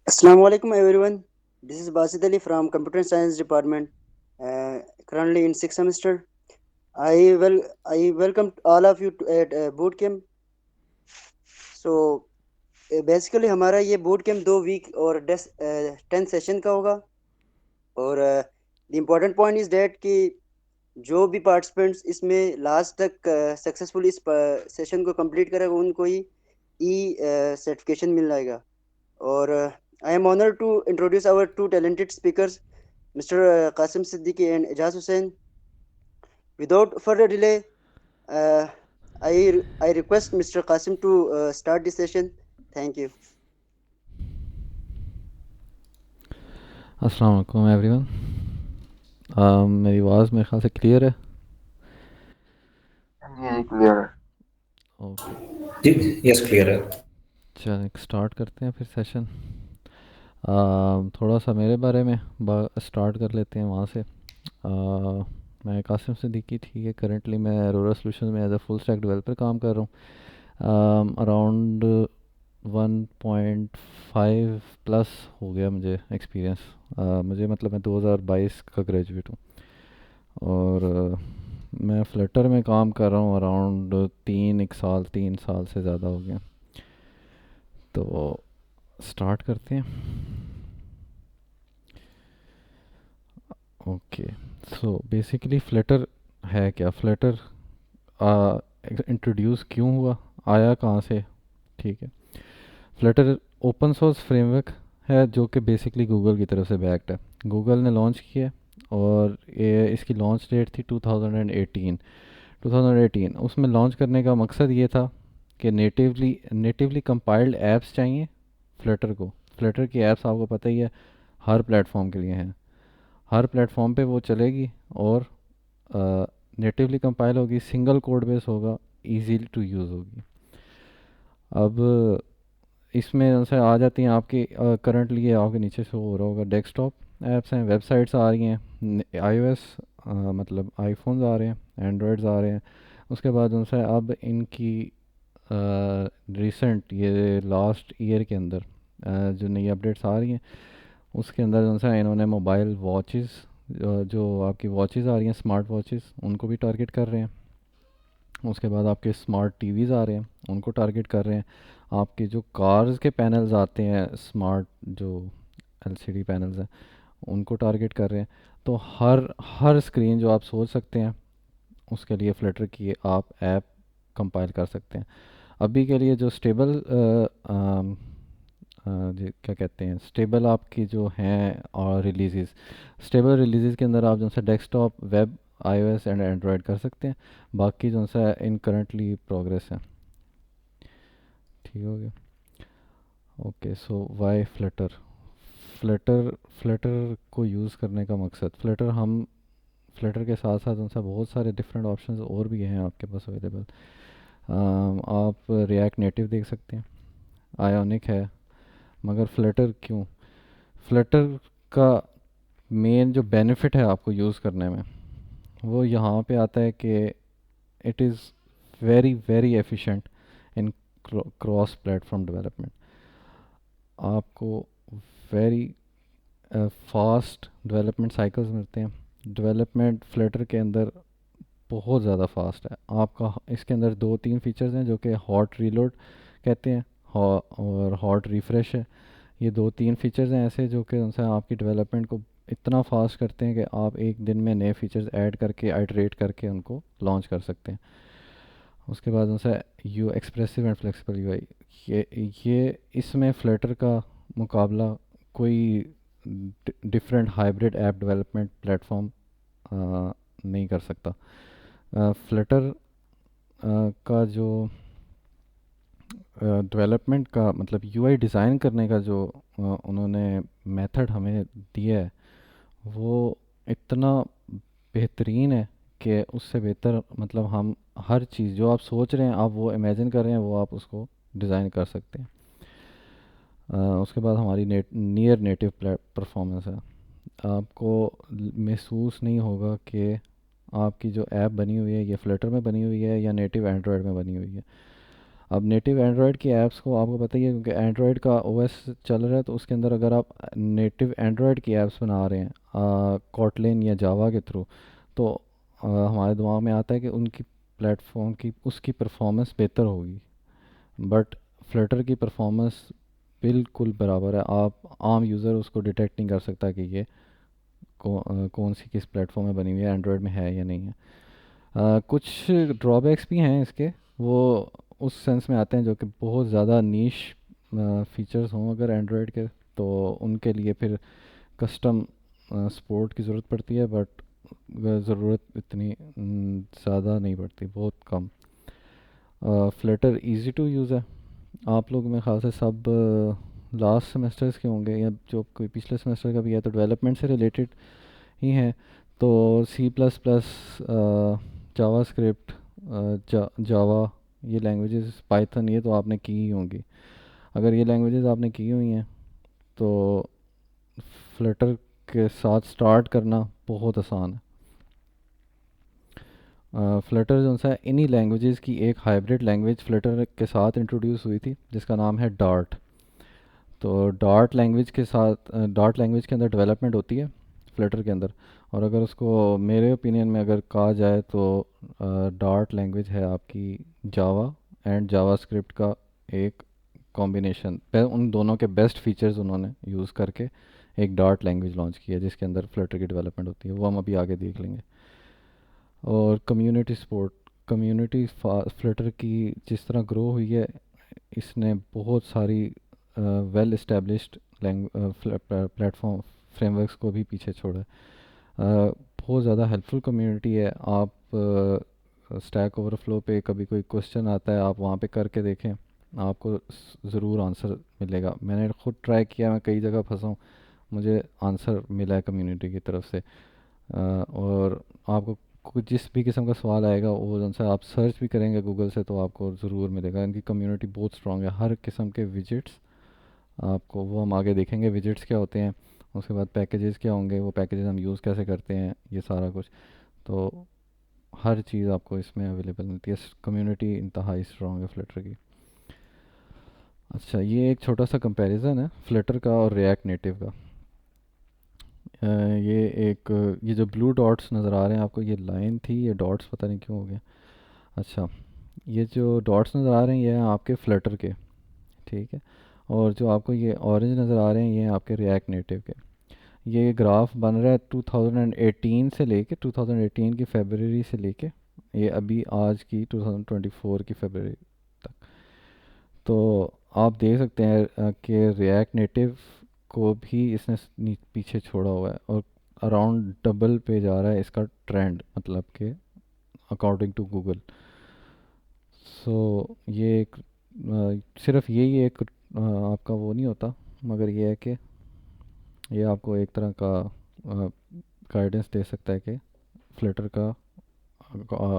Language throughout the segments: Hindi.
Assalamu alaikum everyone. This is Basit Ali from Computer Science Department, currently in sixth semester. I welcome all of you at boot camp. So basically हमारा ये boot camp 2 week और 10 सेशन का होगा और the important point is that कि जो भी पार्टिसिपेंट्स इसमें लास्ट तक सक्सेसफुल इस सेशन को कंप्लीट करेगा उनको ही ई सर्टिफिकेशन मिल जाएगा और I am honour to introduce our two talented speakers Mr. Qasim Siddiqui and Ijaz Hussain. Without further delay, uh, I request Mr. Qasim to start the session. Thank you. अस्सलाम वालेकुम एवरीवन। मेरी आवाज़ मेरे ख्याल से क्लियर है। जी क्लियर है। ओके, जी, यस क्लियर है। चलिए स्टार्ट करते हैं फिर सेशन। थोड़ा सा मेरे बारे में स्टार्ट कर लेते हैं वहाँ से। मैं कासिम सिद्दीकी, ठीक है। करंटली मैं अरोरा सॉल्यूशंस में as a full stack developer काम कर रहा हूँ। अराउंड 1.5 प्लस हो गया मुझे एक्सपीरियंस। मुझे मतलब मैं 2022 का ग्रेजुएट हूँ और मैं फ्लटर में काम कर रहा हूँ अराउंड 3 साल से ज़्यादा हो गया। तो स्टार्ट करते हैं। ओके, सो बेसिकली फ्लटर है क्या? फ्लटर इंट्रोड्यूस क्यों हुआ, आया कहाँ से? ठीक है, फ्लटर ओपन सोर्स फ्रेमवर्क है जो कि बेसिकली गूगल की तरफ से बैक्ड है। गूगल ने लॉन्च किया और ये इसकी लॉन्च डेट थी 2018। उसमें लॉन्च करने का मकसद ये था कि नेटिवली कंपाइल्ड ऐप्स चाहिए फ्लटर को। फ्लटर की ऐप्स आपको पता ही है हर प्लेटफॉर्म के लिए हैं, हर प्लेटफॉर्म पे वो चलेगी और नेटिवली कंपाइल होगी, सिंगल कोड बेस होगा, इजी टू यूज़ होगी। अब इसमें से आ जाती हैं आपकी करंटली ये आपके नीचे से हो रहा होगा डेस्कटॉप ऐप्स हैं, वेबसाइट्स आ रही हैं, आईओएस मतलब आईफोन्स आ रहे हैं, एंड्रॉयड्स आ रहे हैं। उसके बाद उनसे अब इनकी रिसेंट ये लास्ट ईयर के अंदर जो नई अपडेट्स आ रही हैं उसके अंदर उनसे इन्होंने मोबाइल वॉचेस, जो आपकी वॉचेस आ रही हैं स्मार्ट वॉचेस, उनको भी टारगेट कर रहे हैं। उसके बाद आपके स्मार्ट टीवीज़ आ रहे हैं, उनको टारगेट कर रहे हैं। आपके जो कार्स के पैनल्स आते हैं स्मार्ट, जो एलसीडी पैनल्स हैं, उनको टारगेट कर रहे हैं। तो हर हर स्क्रीन जो आप सोच सकते हैं उसके लिए फ्लटर की आप ऐप कंपाइल कर सकते हैं। अभी के लिए जो स्टेबल क्या कहते हैं, स्टेबल आपकी जो हैं और रिलीज़, स्टेबल रिलीज़ के अंदर आप जो सा desktop, web, iOS and Android कर सकते हैं। बाकी जो सा इन करंटली प्रोग्रेस है। ठीक हो गया। ओके, सो वाई फ्लटर? फ्लटर फ्लटर को यूज़ करने का मकसद, फ्लटर के साथ साथ उनसे बहुत सारे डिफरेंट ऑप्शंस और भी हैं आपके पास अवेलेबल। आप रिएक्ट नेटिव देख सकते हैं, आयोनिक है, मगर फ्लटर क्यों? फ्लटर का मेन जो बेनिफिट है आपको यूज़ करने में वो यहाँ पे आता है कि it is very very efficient in cross platform development. आपको वेरी फास्ट डेवलपमेंट साइकिल्स मिलते हैं। डेवलपमेंट फ्लटर के अंदर बहुत ज़्यादा फास्ट है। आपका इसके अंदर 2-3 फीचर्स हैं जो कि हॉट रीलोड कहते हैं, और हॉट रिफ्रेश है। ये 2-3 फीचर्स हैं ऐसे जो कि उनसे आपकी डेवलपमेंट को इतना फास्ट करते हैं कि आप एक दिन में नए फीचर्स ऐड करके आइटरेट करके उनको लॉन्च कर सकते हैं। उसके बाद उनसे you expressive and flexible UI, ये इसमें फ्लटर का मुकाबला कोई different hybrid app development platform नहीं कर सकता। फ्लटर का जो डेवलपमेंट का मतलब यूआई डिज़ाइन करने का जो उन्होंने मेथड हमें दिया है वो इतना बेहतरीन है कि उससे बेहतर मतलब हम हर चीज़ जो आप सोच रहे हैं, आप वो इमेजिन कर रहे हैं, वो आप उसको डिज़ाइन कर सकते हैं। उसके बाद हमारी नियर नेटिव परफॉर्मेंस है। आपको महसूस नहीं होगा कि आपकी जो ऐप बनी हुई है ये फ्लटर में बनी हुई है या नेटिव एंड्रॉयड में बनी हुई है। अब नेटिव एंड्रॉयड की ऐप्स को आपको पता ही है, क्योंकि एंड्रॉयड का ओएस चल रहा है, तो उसके अंदर अगर आप नेटिव एंड्रॉयड की ऐप्स बना रहे हैं कॉटलिन या जावा के थ्रू, तो हमारे दिमाग में आता है कि उनकी प्लेटफॉर्म की उसकी परफॉर्मेंस बेहतर होगी। बट फ्लटर की परफॉर्मेंस बिल्कुल बराबर है। आप आम यूज़र उसको डिटेक्ट नहीं कर सकता कि ये कौन सी किस प्लेटफॉर्म में बनी हुई है, एंड्रॉयड में है या नहीं है। कुछ ड्रॉबैक्स भी हैं इसके, वो उस सेंस में आते हैं जो कि बहुत ज़्यादा नीश फीचर्स हों अगर एंड्रॉयड के, तो उनके लिए फिर कस्टम सपोर्ट की ज़रूरत पड़ती है। बट ज़रूरत इतनी ज़्यादा नहीं पड़ती, बहुत कम। फ्लटर इजी टू यूज़ है। आप लोग मेरे ख्याल से सब लास्ट सेमेस्टर्स के होंगे, या जो कोई पिछले सेमेस्टर का भी है, तो डेवलपमेंट से रिलेटेड ही हैं। तो सी प्लस प्लस, जावा स्क्रिप्ट, जावा, ये लैंग्वेजेस, पाइथन, ये तो आपने की ही होंगी। अगर ये लैंग्वेजेस आपने की हुई हैं तो फ्लटर के साथ स्टार्ट करना बहुत आसान है। फ्लटर जो सा इन्हीं लैंग्वेजेस की एक हाइब्रिड लैंग्वेज फ्लटर के साथ इंट्रोड्यूस हुई थी, जिसका नाम है डार्ट। तो डार्ट लैंग्वेज के अंदर डेवलपमेंट होती है फ्लटर के अंदर। और अगर उसको मेरे ओपिनियन में अगर कहा जाए तो डार्ट लैंग्वेज है आपकी जावा एंड जावा स्क्रिप्ट का एक कॉम्बिनेशन। उन दोनों के बेस्ट फीचर्स उन्होंने यूज़ करके एक डार्ट लैंग्वेज लॉन्च की है, जिसके अंदर फ्लटर की डेवलपमेंट होती है। वो हम अभी आगे देख लेंगे। और कम्युनिटी सपोर्ट, कम्युनिटी फ्लटर की जिस तरह ग्रो हुई है, इसने बहुत सारी वेल इस्टेब्लिश्ड प्लेटफॉर्म फ्रेमवर्क्स को भी पीछे छोड़ा है। बहुत ज़्यादा हेल्पफुल कम्युनिटी है। आप स्टैक ओवरफ्लो पे कभी कोई क्वेश्चन आता है, आप वहाँ पे करके देखें, आपको ज़रूर आंसर मिलेगा। मैंने खुद ट्राई किया, मैं कई जगह फंसा हूँ, मुझे आंसर मिला है कम्युनिटी की तरफ से। और आपको कुछ जिस भी किस्म का सवाल आएगा वो जन सा आप सर्च भी करेंगे गूगल से, तो आपको ज़रूर मिलेगा। इनकी कम्युनिटी बहुत स्ट्रांग है। हर किस्म के विजिट्स आपको, वो हम आगे देखेंगे विजिट्स क्या होते हैं, उसके बाद पैकेजेस क्या होंगे, वो पैकेजेस हम यूज़ कैसे करते हैं, ये सारा कुछ। तो हर चीज़ आपको इसमें अवेलेबल मिलती है। कम्युनिटी इंतहाई स्ट्रांग है फ्लटर की। अच्छा, ये एक छोटा सा कंपैरिजन है फ्लटर का और रिएक्ट नेटिव का। ये जो ब्लू डॉट्स नज़र आ रहे हैं आपको, ये लाइन थी, ये डॉट्स पता नहीं क्यों हो गया। अच्छा, ये जो डॉट्स नज़र आ रहे हैं ये हैं आपके फ्लटर के, ठीक है। और जो आपको ये ऑरेंज नज़र आ रहे हैं ये हैं आपके रिएक्ट नेटिव के। ये ग्राफ बन रहा है 2018 से लेके, 2018 की फरवरी से लेके ये अभी आज की 2024 की फरवरी तक। तो आप देख सकते हैं कि रिएक्ट नेटिव को भी इसने पीछे छोड़ा हुआ है, और अराउंड डबल पे जा रहा है इसका ट्रेंड, मतलब कि अकॉर्डिंग टू गूगल। सो ये एक सिर्फ यही एक आपका वो नहीं होता, मगर ये है कि ये आपको एक तरह का गाइडेंस दे सकता है कि फ्लटर का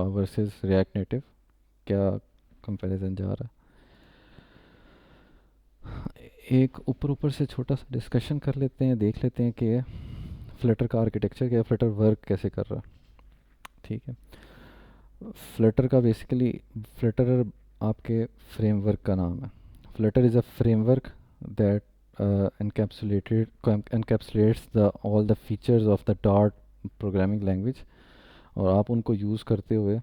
वर्सेस रिएक्ट नेटिव क्या कंपैरिजन जा रहा है। एक ऊपर ऊपर से छोटा सा डिस्कशन कर लेते हैं, देख लेते हैं कि फ्लटर का आर्किटेक्चर क्या है, फ्लटर वर्क कैसे कर रहा है, ठीक है। फ्लटर का बेसिकली, फ्लटर आपके फ्रेमवर्क का नाम है। Flutter is a framework that encapsulates the all the features of the Dart programming language, और आप उनको यूज़ करते हुए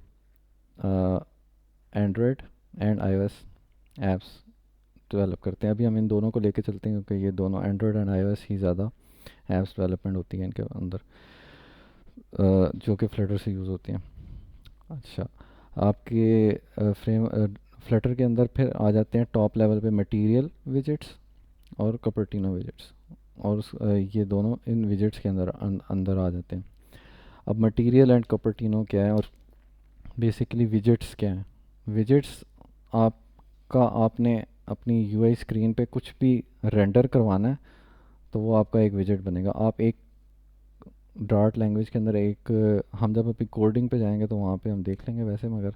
Android and iOS apps develop करते हैं। अभी हम इन दोनों को लेके चलते हैं, क्योंकि ये दोनों एंड्रॉयड एंड iOS ही ज़्यादा एप्स डेवलपमेंट होती हैं इनके अंदर, जो कि फ्लटर से यूज़ होती हैं। अच्छा, आपके फ्लटर के अंदर फिर आ जाते हैं टॉप लेवल पे मटेरियल विजिट्स और कपर्टिनो विजिट्स, और ये दोनों इन विजिट्स के अंदर आ जाते हैं। अब मटेरियल एंड कपर्टिनो क्या है, और बेसिकली विजिट्स क्या हैं। विजिट्स आपका, आपने अपनी यूआई स्क्रीन पे कुछ भी रेंडर करवाना है तो वो आपका एक विजिट बनेगा। आप एक डार्ट लैंग्वेज के अंदर एक, हम जब अभी कोडिंग पे जाएंगे तो वहाँ पे हम देख लेंगे वैसे, मगर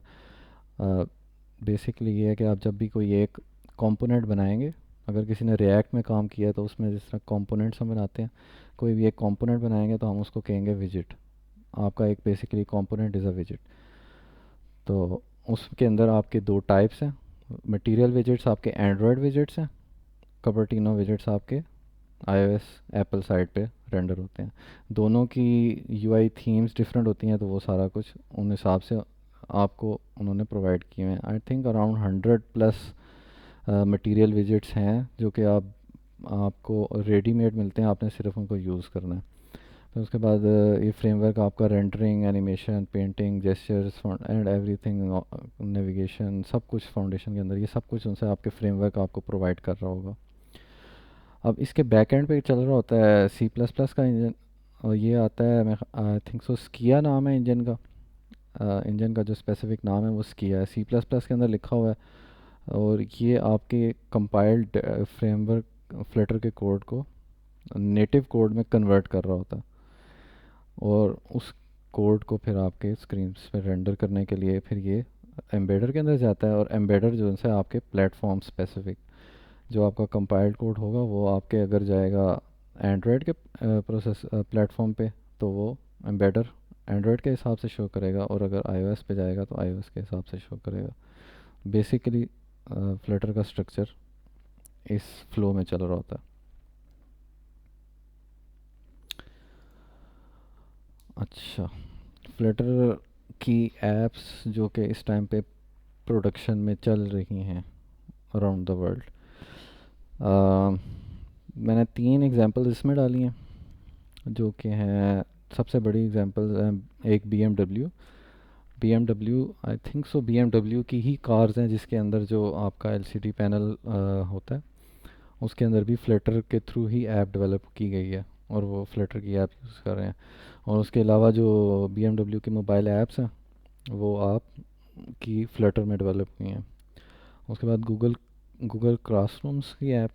बेसिकली ये है कि आप जब भी कोई एक कंपोनेंट बनाएंगे, अगर किसी ने रिएक्ट में काम किया है तो उसमें जिस तरह कंपोनेंट्स हम बनाते हैं, कोई भी एक कंपोनेंट बनाएंगे तो हम उसको कहेंगे विजिट। आपका एक basically component is a visit. तो उसके अंदर आपके दो टाइप्स हैं, मटेरियल विजेट्स आपके एंड्रॉयड विजेट्स हैं, कपर्टिनो विजेट्स आपके आईओएस एप्पल साइड पे रेंडर होते हैं। दोनों की यूआई थीम्स डिफरेंट होती हैं, तो वो सारा कुछ उन हिसाब से आपको उन्होंने प्रोवाइड किए हैं। I think around 100+ material widgets हैं जो कि आपको रेडीमेड मिलते हैं, आपने सिर्फ उनको यूज़ करना है। तो उसके बाद ये फ्रेमवर्क आपका rendering, animation, painting, gestures and everything, navigation, सब कुछ फाउंडेशन के अंदर, ये सब कुछ उनसे आपके फ्रेमवर्क आपको प्रोवाइड कर रहा होगा। अब इसके बैकएंड पे चल रहा होता है सी प्लस प्लस का इंजन, और ये आता है, मैं आई थिंक सो स्किया नाम है इंजन का। इंजन का जो स्पेसिफिक नाम है वो स्किया है, सी प्लस प्लस के अंदर लिखा हुआ है। और ये आपके कंपाइल्ड फ्रेमवर्क फ्लटर के कोड को नेटिव कोड में कन्वर्ट कर रहा होता है, और उस कोड को फिर आपके स्क्रीन पे रेंडर करने के लिए फिर ये एम्बेडर के अंदर जाता है। और एम्बेडर जो है आपके प्लेटफॉर्म स्पेसिफिक जो आपका कंपाइल्ड कोड होगा वो आपके अगर जाएगा एंड्रॉयड के प्रोसेस प्लेटफॉर्म पे, तो वो एम्बेडर एंड्रॉयड के हिसाब से शो करेगा, और अगर आईओएस पे जाएगा तो आईओएस के हिसाब से शो करेगा। बेसिकली फ्लटर का स्ट्रक्चर इस फ्लो में चल रहा होता है। अच्छा, फ्लटर की एप्स जो कि इस टाइम पे प्रोडक्शन में चल रही हैं अराउंड द वर्ल्ड, मैंने 3 एग्जांपल्स इसमें डाली हैं जो कि हैं, सबसे बड़ी एग्जांपल है एक B M W I think so B M W की ही कार्स हैं जिसके अंदर जो आपका एलसीडी पैनल होता है, उसके अंदर भी फ्लटर के थ्रू ही ऐप डेवलप की गई है, और वो फ्लटर की ऐप यूज़ कर रहे हैं। और उसके अलावा जो बी एम डब्ल्यू की मोबाइल ऐप्स हैं वो आप की फ्लटर में डेवलप हुई हैं। उसके बाद गूगल गूगल क्लासरूम्स की ऐप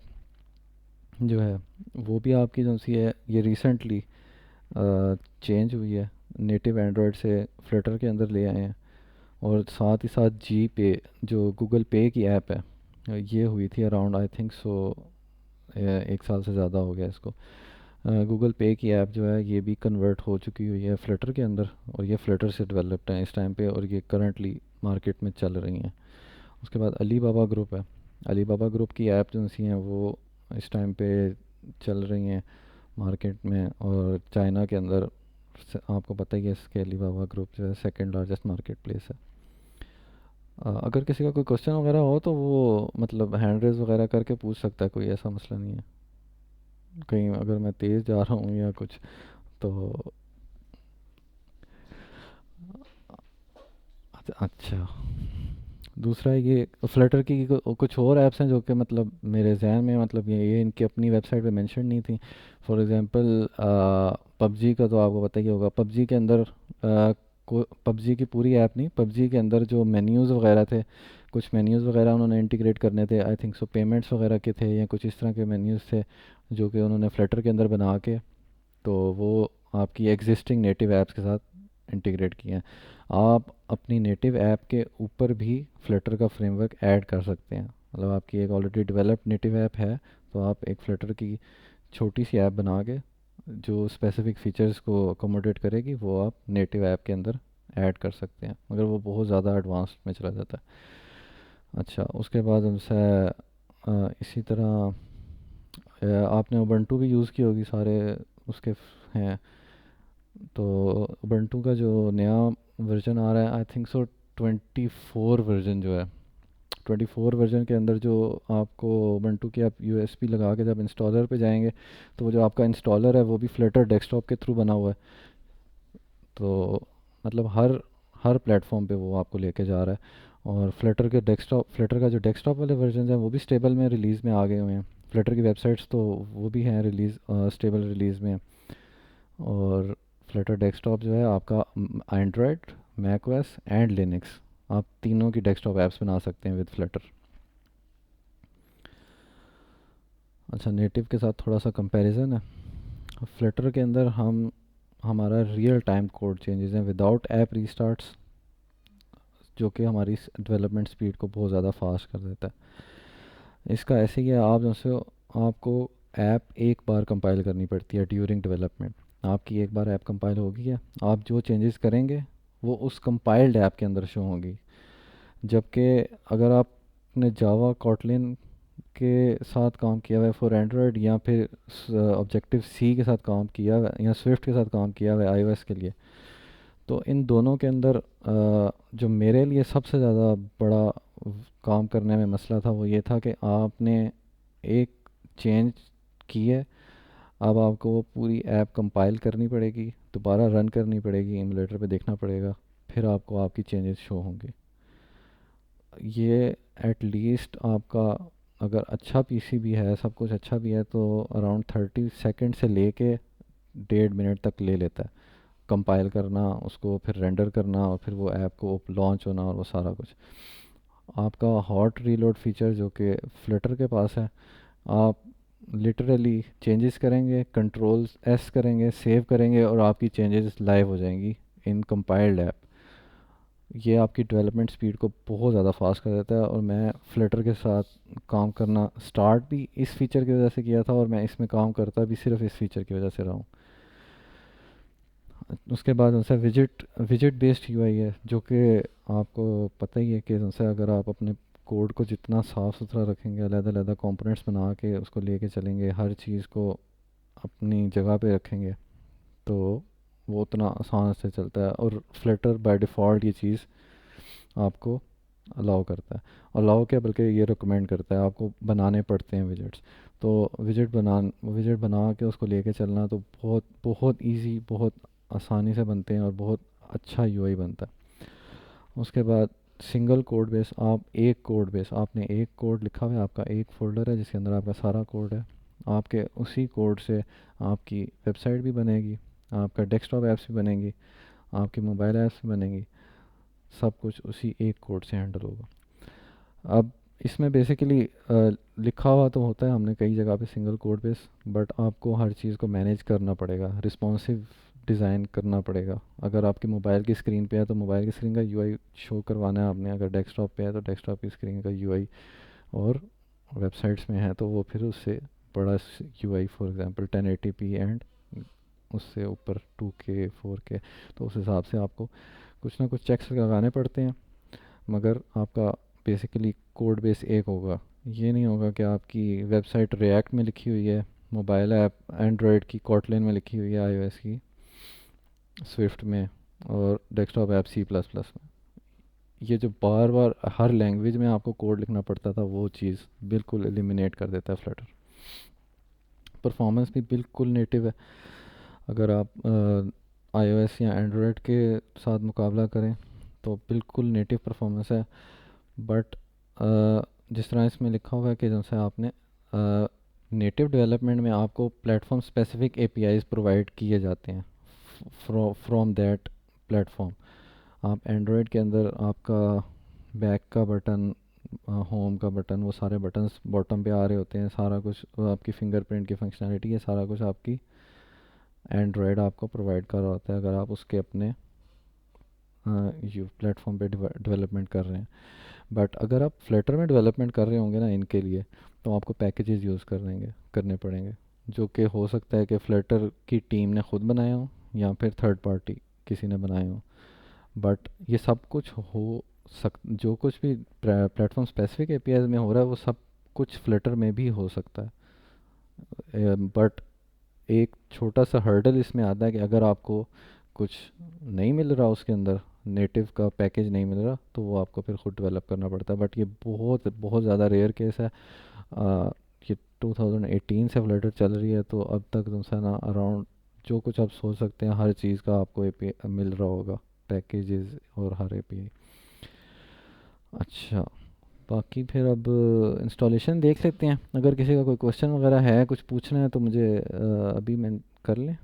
जो है वो भी आपकी जो सी है ये रिसेंटली चेंज हुई है, नेटिव एंड्रॉयड से फ्लटर के अंदर ले आए हैं। और साथ ही साथ जी पे जो गूगल पे की ऐप है, ये हुई थी अराउंड आई थिंक सो 1 साल से ज़्यादा हो गया इसको। गूगल पे की ऐप जो है ये भी कन्वर्ट हो चुकी हुई है फ्लटर के अंदर, और ये फ्लटर से डेवलप्ड है इस टाइम पे, और ये करंटली मार्केट में चल रही हैं। उसके बाद अली बाबा ग्रुप है, अली बाबा ग्रुप की ऐप जो सी हैं वो इस टाइम पे चल रही हैं मार्केट में, और चाइना के अंदर आपको पता ही है इसके अली बाबा ग्रुप जो है सेकंड लार्जेस्ट मार्केट प्लेस है। अगर किसी का कोई क्वेश्चन वगैरह हो तो वो मतलब हैंड रेज वगैरह करके पूछ सकता है, कोई ऐसा मसला नहीं है। कहीं अगर मैं तेज़ जा रहा हूँ या कुछ तो। अच्छा, दूसरा ये फ्लटर की कुछ और ऐप्स हैं जो कि मतलब मेरे जहन में, मतलब ये इनकी अपनी वेबसाइट पे मेंशन नहीं थी। फॉर एग्जांपल पबजी का तो आपको पता ही होगा, पबजी के अंदर पबजी की पूरी ऐप नहीं, पबजी के अंदर जो मेन्यूज़ वगैरह थे, कुछ मेन्यूज़ वगैरह उन्होंने इंटीग्रेट करने थे, आई थिंक सो पेमेंट्स वगैरह के थे या कुछ इस तरह के मेन्यूज़ थे जो कि उन्होंने फ्लटर के अंदर बना के, तो वो आपकी एग्जिस्टिंग नेटिव ऐप्स के साथ इंटीग्रेट किए हैं। आप अपनी नेटिव ऐप के ऊपर भी फ्लटर का फ्रेमवर्क ऐड कर सकते हैं। मतलब आपकी एक ऑलरेडी डेवलप्ड नेटिव ऐप है, तो आप एक फ्लटर की छोटी सी ऐप बना के जो स्पेसिफिक फीचर्स को अकोमोडेट करेगी वो आप नेटिव ऐप के अंदर ऐड कर सकते हैं, मगर वो बहुत ज़्यादा एडवांस में चला जाता है। अच्छा, उसके बाद उनसे इसी तरह आपने उबंटू भी यूज़ की होगी, सारे उसके हैं। तो उबंटू का जो नया वर्जन आ रहा है, आई थिंक सो 24 वर्जन जो है, 24 वर्जन के अंदर जो आपको उबंटू की आप यूएसबी लगा के जब इंस्टॉलर पे जाएंगे, तो वो जो आपका इंस्टॉलर है वो भी फ्लटर डेस्कटॉप के थ्रू बना हुआ है। तो मतलब हर हर प्लेटफॉर्म पे वो आपको लेके जा रहा है। और फ्लटर का जो डेस्कटॉप वाले वर्जन हैं वो भी स्टेबल में रिलीज़ में आ गए हुए हैं। फ्लटर की वेबसाइट्स तो वो भी हैं रिलीज़ स्टेबल रिलीज़ में। और फ्लटर डेस्कटॉप जो है आपका Android, Mac OS and Linux, आप तीनों की डेस्कटॉप ऐप्स बना सकते हैं विद फ्लटर। अच्छा, नेटिव के साथ थोड़ा सा कंपैरिजन है। फ्लटर के अंदर हम हमारा रियल टाइम कोड चेंजेस हैं विदाउट ऐप रीस्टार्ट्स, जो कि हमारी डेवलपमेंट स्पीड को बहुत ज़्यादा फास्ट कर देता है। इसका ऐसे ही है, आप जैसे आपको ऐप एक बार कंपाइल करनी पड़ती है ड्यूरिंग डेवलपमेंट। आपकी एक बार ऐप कंपाइल होगी है, आप जो चेंजेस करेंगे वो उस कंपाइल्ड ऐप के अंदर शो होंगी। जबकि अगर आप आपने जावा कॉटलिन के साथ काम किया हुआ है फॉर एंड्रॉयड, या फिर ऑब्जेक्टिव सी के साथ काम किया हुआ है, या स्विफ्ट के साथ काम किया हुआ है आईओएस के लिए, तो इन दोनों के अंदर जो मेरे लिए सबसे ज़्यादा बड़ा काम करने में मसला था वो ये था कि आपने एक चेंज की है, अब आपको वो पूरी ऐप कंपाइल करनी पड़ेगी, दोबारा रन करनी पड़ेगी, एमुलेटर पे देखना पड़ेगा, फिर आपको आपकी चेंजेस शो होंगे। ये एट लीस्ट आपका, अगर अच्छा पीसी भी है, सब कुछ अच्छा भी है, तो अराउंड 30 सेकेंड से लेके 1.5 मिनट तक ले लेता है कंपाइल करना, उसको फिर रेंडर करना, और फिर वो ऐप को लॉन्च होना, और वो सारा कुछ। आपका हॉट रीलोड फीचर जो कि फ्लटर के पास है, आप लिटरली चेंजेस करेंगे, कंट्रोल एस करेंगे, सेव करेंगे, और आपकी चेंजेस लाइव हो जाएंगी इन कंपाइल्ड ऐप। ये आपकी डेवलपमेंट स्पीड को बहुत ज़्यादा फास्ट कर देता है, और मैं फ्लटर के साथ काम करना स्टार्ट भी इस फीचर की वजह से किया था, और मैं इसमें काम करता भी सिर्फ इस फीचर की वजह से रहा हूँ। उसके बाद उनसे विजिट विजिट बेस्ड यूआई है, जो कि आपको पता ही है कि उनसे अगर आप अपने कोड को जितना साफ़ सुथरा रखेंगे, अलग-अलग कंपोनेंट्स बना के उसको लेके चलेंगे, हर चीज़ को अपनी जगह पे रखेंगे, तो वो उतना आसान से चलता है। और फ्लटर बाय डिफ़ॉल्ट ये चीज़ आपको अलाउ करता है, अलाउ क्या बल्कि ये रिकमेंड करता है, आपको बनाने पड़ते हैं विजिट्स। तो विजिट बना के उसको लेके चलना तो बहुत बहुत इजी, बहुत आसानी से बनते हैं, और बहुत अच्छा यूआई बनता है। उसके बाद सिंगल कोड बेस, आप एक कोड बेस, आपने एक कोड लिखा हुआ है, आपका एक फ़ोल्डर है जिसके अंदर आपका सारा कोड है, आपके उसी कोड से आपकी वेबसाइट भी बनेगी, आपका डेस्कटॉप ऐप्स भी बनेंगी, आपकी मोबाइल ऐप्स भी बनेंगी, सब कुछ उसी एक कोड से हैंडल होगा। अब इसमें बेसिकली लिखा हुआ तो होता है हमने कई जगह पे सिंगल कोड बेस, बट आपको हर चीज़ को मैनेज करना पड़ेगा, रिस्पॉन्सिव डिज़ाइन करना पड़ेगा। अगर आपकी मोबाइल की स्क्रीन पे है तो मोबाइल की स्क्रीन का यूआई शो करवाना है आपने, अगर डेस्कटॉप पे है तो डेस्कटॉप की स्क्रीन का यूआई, और वेबसाइट्स में है तो वो फिर उससे बड़ा UI, for example 1080p and उससे ऊपर 2K 4K, तो उस हिसाब से आपको कुछ ना कुछ चेक्स लगाने पड़ते हैं। मगर आपका बेसिकली कोड बेस एक होगा। ये नहीं होगा कि आपकी वेबसाइट रिएक्ट में लिखी हुई है, मोबाइल ऐप एंड्रॉयड की कॉटलिन में लिखी हुई है, आईओएस की स्विफ्ट में, और डेस्कटॉप ऐप C++ में। ये जो बार बार हर लैंग्वेज में आपको कोड लिखना पड़ता था, वो चीज़ बिल्कुल एलिमिनेट कर देता है फ्लटर। परफॉर्मेंस भी बिल्कुल नेटिव है। अगर आप आईओएस या एंड्रॉयड के साथ मुकाबला करें तो बिल्कुल नेटिव परफॉर्मेंस है। बट जिस तरह इसमें लिखा हुआ है कि जैसे आपने नेटिव डेवलपमेंट में आपको प्लेटफॉर्म स्पेसिफिक एपीआईज प्रोवाइड किए जाते हैं फ्रॉम दैट प्लेटफॉर्म। आप एंड्रॉयड के अंदर आपका बैक का बटन, होम का बटन, वो सारे बटन्स बॉटम पे आ रहे होते हैं, सारा कुछ वो आपकी फिंगरप्रिंट की फंक्शनैलिटी है, सारा कुछ आपकी एंड्रॉयड आपको प्रोवाइड कर रहा होता है अगर आप उसके अपने यू प्लेटफॉर्म पे डेवलपमेंट कर रहे हैं। बट अगर आप फ्लटर में डेवलपमेंट कर रहे होंगे ना इनके लिए, तो आपको पैकेजेस यूज़ करने पड़ेंगे, जो कि हो सकता है कि फ्लटर की टीम ने खुद बनाए हों, या फिर थर्ड पार्टी किसी ने बनाए हों। बट ये सब कुछ जो कुछ भी प्लेटफॉर्म स्पेसिफिक एपीआई में हो रहा है, वो सब कुछ फ्लटर में भी हो सकता है। बट एक छोटा सा हर्डल इसमें आता है कि अगर आपको कुछ नहीं मिल रहा उसके अंदर, नेटिव का पैकेज नहीं मिल रहा, तो वो आपको फिर खुद डेवलप करना पड़ता है। बट ये बहुत बहुत ज़्यादा रेयर केस है। ये 2018 से फ्लटर चल रही है, तो अब तक तुमसे ना अराउंड जो कुछ आप सोच सकते हैं हर चीज़ का आपको एपीआई मिल रहा होगा, पैकेजेस और हर एपीआई। अच्छा, बाकी फिर अब इंस्टॉलेशन देख लेते हैं। अगर किसी का कोई क्वेश्चन वगैरह है, कुछ पूछना है, तो मुझे अभी मैं कर लें।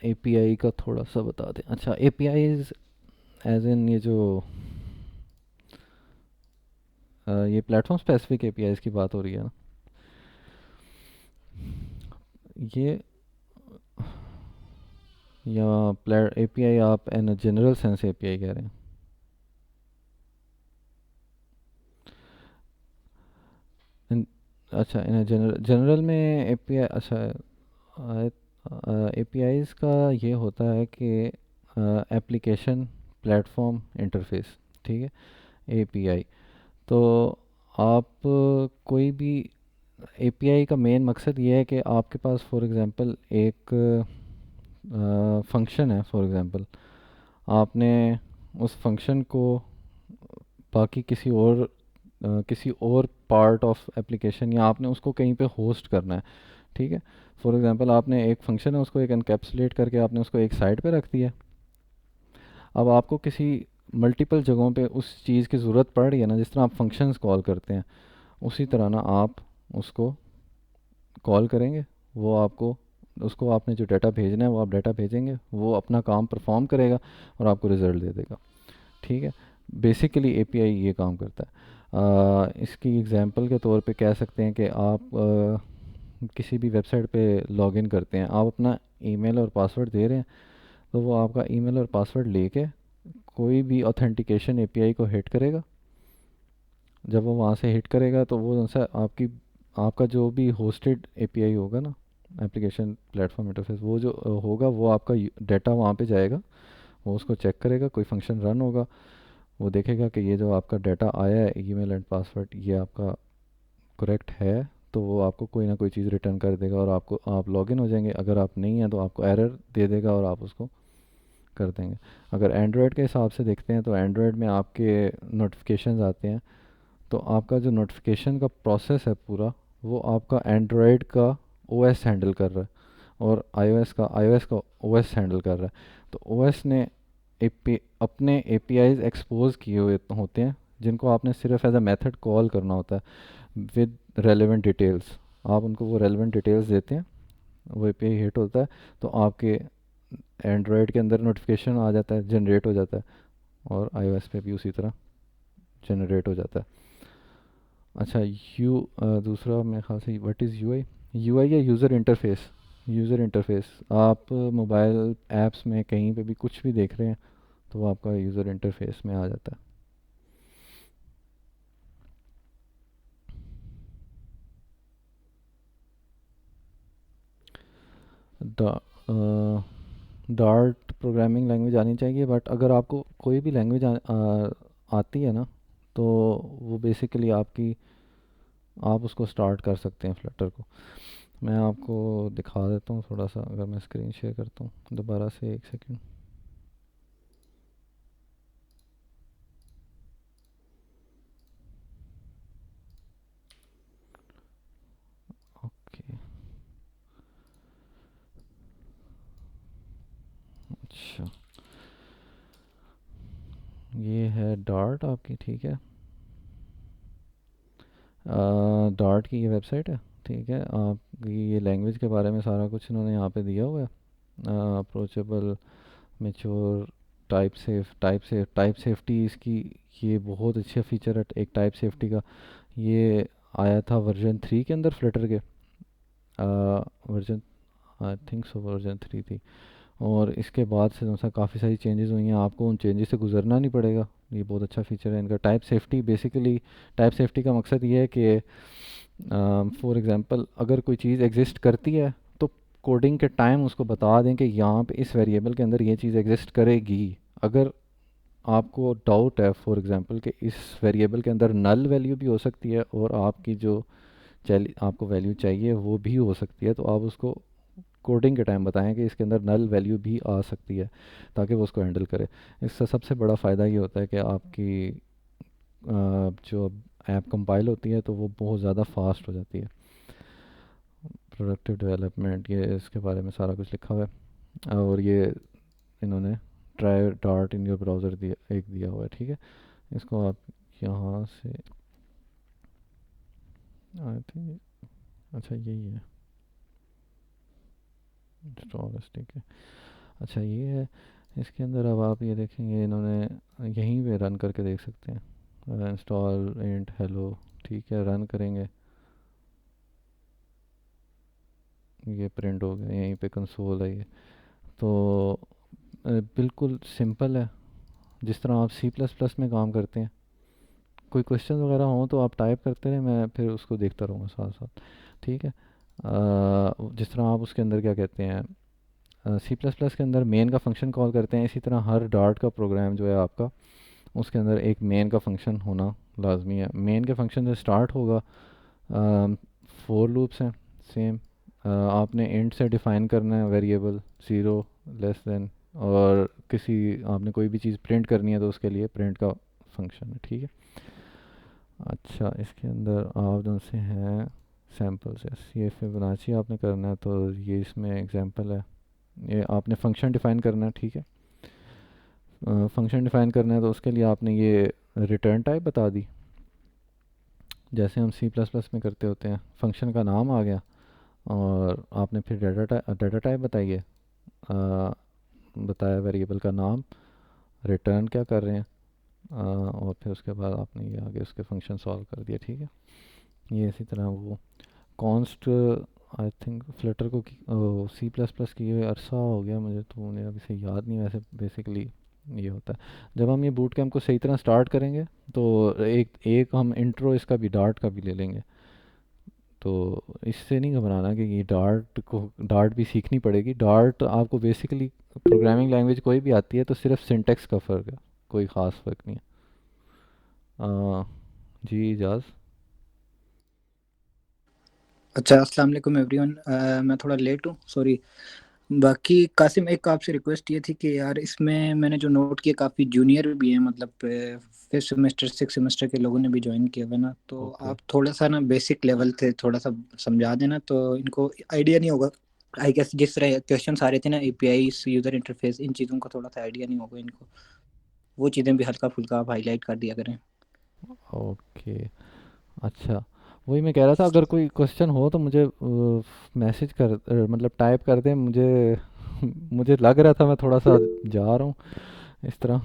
एपीआई का थोड़ा सा बता दें। अच्छा, एपीआईज एज इन ये जो ये प्लेटफॉर्म स्पेसिफिक एपीआईज की बात हो रही है ना, ये या एपीआई आप इन जनरल सेंस एपीआई कह रहे हैं? इन, अच्छा, इन जनरल जनरल में एपीआई, अच्छा, एपीआईज का ये होता है कि एप्लीकेशन प्लेटफॉर्म इंटरफेस, ठीक है, एपीआई। तो आप कोई भी एपीआई का मेन मकसद ये है कि आपके पास फॉर एग्जांपल एक फंक्शन है, फॉर एग्जांपल आपने उस फंक्शन को बाकी किसी और पार्ट ऑफ एप्लीकेशन, या आपने उसको कहीं पे होस्ट करना है, ठीक है। फॉर एग्जांपल आपने एक फंक्शन है, उसको एक एनकैप्सुलेट करके आपने उसको एक साइड पे रख दिया। अब आपको किसी मल्टीपल जगहों पे उस चीज़ की ज़रूरत पड़ रही है ना, जिस तरह आप फंक्शंस कॉल करते हैं, उसी तरह ना आप उसको कॉल करेंगे। वो आपको उसको आपने जो डाटा भेजना है वो आप डाटा भेजेंगे, वो अपना काम परफॉर्म करेगा और आपको रिज़ल्ट दे देगा, ठीक है। बेसिकली एपीआई ये काम करता है। इसकी एग्जांपल के तौर पे कह सकते हैं कि आप किसी भी वेबसाइट पे लॉगिन करते हैं, आप अपना ईमेल और पासवर्ड दे रहे हैं, तो वो आपका ईमेल और पासवर्ड लेके कोई भी ऑथेंटिकेशन एपीआई को हिट करेगा। जब वो वहाँ से हिट करेगा तो वो सा आपका जो भी होस्टेड एपीआई होगा ना, एप्लीकेशन प्लेटफॉर्म इंटरफेस, वो जो होगा वो आपका डाटा वहाँ पे जाएगा। वो उसको चेक करेगा, कोई फंक्शन रन होगा, वो देखेगा कि ये जो आपका डाटा आया है ईमेल एंड पासवर्ड ये आपका करेक्ट है, तो वो आपको कोई ना कोई चीज़ रिटर्न कर देगा और आप लॉगिन हो जाएंगे। अगर आप नहीं हैं तो आपको एरर दे देगा और आप उसको कर देंगे। अगर एंड्रॉयड के हिसाब से देखते हैं तो एंड्रॉयड में आपके नोटिफिकेशंस आते हैं, तो आपका जो नोटिफिकेशन का प्रोसेस है पूरा, वो आपका एंड्रॉयड का ओएस हैंडल कर रहा है और आईओएस का ओएस हैंडल कर रहा है। तो ओएस ने अपने एपीआईज एक्सपोज किए हुए होते हैं, जिनको आपने सिर्फ एज अ मेथड कॉल करना होता है विद रेलेवेंट डिटेल्स। आप उनको वो रेलेवेंट डिटेल्स देते हैं, वो एपीआई हिट होता है, तो आपके एंड्रॉयड के अंदर नोटिफिकेशन आ जाता है, जनरेट हो जाता है, और आईओएस पे भी उसी तरह जनरेट हो जाता है। अच्छा, दूसरा मेरे ख्याल से व्हाट इज़ यूआई? यूआई या यूज़र इंटरफेस। यूज़र इंटरफेस आप मोबाइल ऐप्स में कहीं पे भी कुछ भी देख रहे हैं तो वो आपका यूज़र इंटरफेस में आ जाता है। डार्ट प्रोग्रामिंग लैंग्वेज आनी चाहिए, बट अगर आपको कोई भी लैंग्वेज आती है ना, तो वो बेसिकली आप उसको स्टार्ट कर सकते हैं फ्लटर को। मैं आपको दिखा देता हूँ थोड़ा सा, अगर मैं स्क्रीन शेयर करता हूँ दोबारा से, एक सेकंड। ओके, अच्छा, ये है डार्ट आपकी, ठीक है। डार्ट की ये वेबसाइट है, ठीक है। आपकी ये लैंग्वेज के बारे में सारा कुछ इन्होंने यहाँ पे दिया हुआ है। अप्रोचेबल, मेच्योर, टाइप सेफ्टी इसकी, ये बहुत अच्छा फीचर है एक टाइप सेफ्टी का। ये आया था वर्जन 3 के अंदर फ्लटर के, वर्जन, आई थिंक सो वर्जन 3 थी। और इसके बाद से जैसा काफ़ी सारी चेंजेस हुई हैं, आपको उन चेंजेस से गुजरना नहीं पड़ेगा। ये बहुत अच्छा फीचर है इनका type safety. Basically type safety का मकसद ये है कि फॉर एग्जांपल अगर कोई चीज़ एग्जिस्ट करती है तो कोडिंग के टाइम उसको बता दें कि यहाँ पे इस वेरिएबल के अंदर ये चीज़ एग्जिस्ट करेगी। अगर आपको डाउट है फॉर एग्जांपल कि इस वेरिएबल के अंदर नल वैल्यू भी हो सकती है और आपकी जो आपको वैल्यू चाहिए वो भी हो सकती है, तो आप उसको कोडिंग के टाइम बताएं कि इसके अंदर नल वैल्यू भी आ सकती है, ताकि वो उसको हैंडल करे। इसका सबसे बड़ा फ़ायदा ये होता है कि आपकी जो ऐप कंपाइल होती है तो वो बहुत ज़्यादा फास्ट हो जाती है। प्रोडक्टिव डेवलपमेंट, ये इसके बारे में सारा कुछ लिखा हुआ है। और ये इन्होंने try dart in your browser दिया हुआ है, ठीक है। इसको आप यहाँ से, आई थिंक, अच्छा यही है स्टॉलेस, ठीक है। अच्छा ये है, इसके अंदर अब आप ये देखेंगे इन्होंने यहीं पे रन करके देख सकते हैं, इंस्टॉल इंट हेलो, ठीक है, रन करेंगे, ये प्रिंट हो गया, यहीं पे कंसोल है ये। तो बिल्कुल सिंपल है, जिस तरह आप सी प्लस प्लस में काम करते हैं। कोई क्वेश्चन वगैरह हो तो आप टाइप करते रहें, मैं फिर उसको देखता रहूँगा साथ साथ, ठीक है। जिस तरह आप उसके अंदर क्या कहते हैं, सी प्लस प्लस के अंदर मेन का फंक्शन कॉल करते हैं, इसी तरह हर डार्ट का प्रोग्राम जो है आपका, उसके अंदर एक मेन का फंक्शन होना लाजमी है। मेन के फंक्शन से स्टार्ट होगा, फोर लूप्स हैं सेम। आपने इंट से डिफ़ाइन करना है वेरिएबल, ज़ीरो, लेस देन, और किसी आपने कोई भी चीज़ प्रिंट करनी है तो उसके लिए प्रिंट का फंक्शन है, ठीक है। अच्छा, इसके अंदर आप जो से हैं सैम्पल्स, यस, ये फिबोनाची आपने करना है तो ये इसमें एग्जांपल है। ये आपने फंक्शन डिफ़ाइन करना है, ठीक है। फंक्शन डिफ़ाइन करना है तो उसके लिए आपने ये रिटर्न टाइप बता दी, जैसे हम सी प्लस प्लस में करते होते हैं। फंक्शन का नाम आ गया और आपने फिर डाटा टाइप बताइए, बताया वेरिएबल का नाम, रिटर्न क्या कर रहे हैं, और फिर उसके बाद आपने ये आगे उसके फंक्शन सॉल्व कर दिया, ठीक है। ये इसी तरह वो कॉन्स्ट, आई थिंक फ्लटर को सी प्लस प्लस किए हुए अरसा हो गया मुझे, तो मुझे अभी से याद नहीं। वैसे बेसिकली ये होता है जब हम ये बूट कैम्प को सही तरह स्टार्ट करेंगे तो एक एक हम इंट्रो इसका भी डार्ट का भी ले लेंगे। तो इससे नहीं घबराना कि ये डार्ट भी सीखनी पड़ेगी। डार्ट आपको बेसिकली प्रोग्रामिंग लैंग्वेज कोई भी आती है तो सिर्फ सिंटेक्स का फ़र्क है, कोई ख़ास फ़र्क नहीं है। जी इजाज़। अच्छा, अस्सलाम वालेकुम एवरीवन। मैं थोड़ा लेट हूँ, सॉरी। बाकी कासिम, एक आपसे रिक्वेस्ट ये थी कि यार इसमें मैंने जो नोट किया काफ़ी जूनियर भी हैं, मतलब फिफ्थ सेमेस्टर सिक्स सेमेस्टर के लोगों ने भी ज्वाइन किया हुआ ना, तो ओके, आप थोड़ा सा ना बेसिक लेवल थे थोड़ा सा समझा देना तो इनको आइडिया नहीं होगा। आई गेस जिस तरह क्वेश्चन आ रहे थे ना, एपीआई, यूज़र इंटरफेस, इन चीज़ों का थोड़ा सा आइडिया नहीं होगा इनको, वो चीज़ें भी हल्का फुल्का आप हाईलाइट कर दिया करें। ओके। अच्छा, वही मैं कह रहा था, अगर कोई क्वेश्चन हो तो मुझे मैसेज कर, मतलब टाइप कर दें मुझे। मुझे लग रहा था मैं थोड़ा सा जा रहा हूँ इस तरह,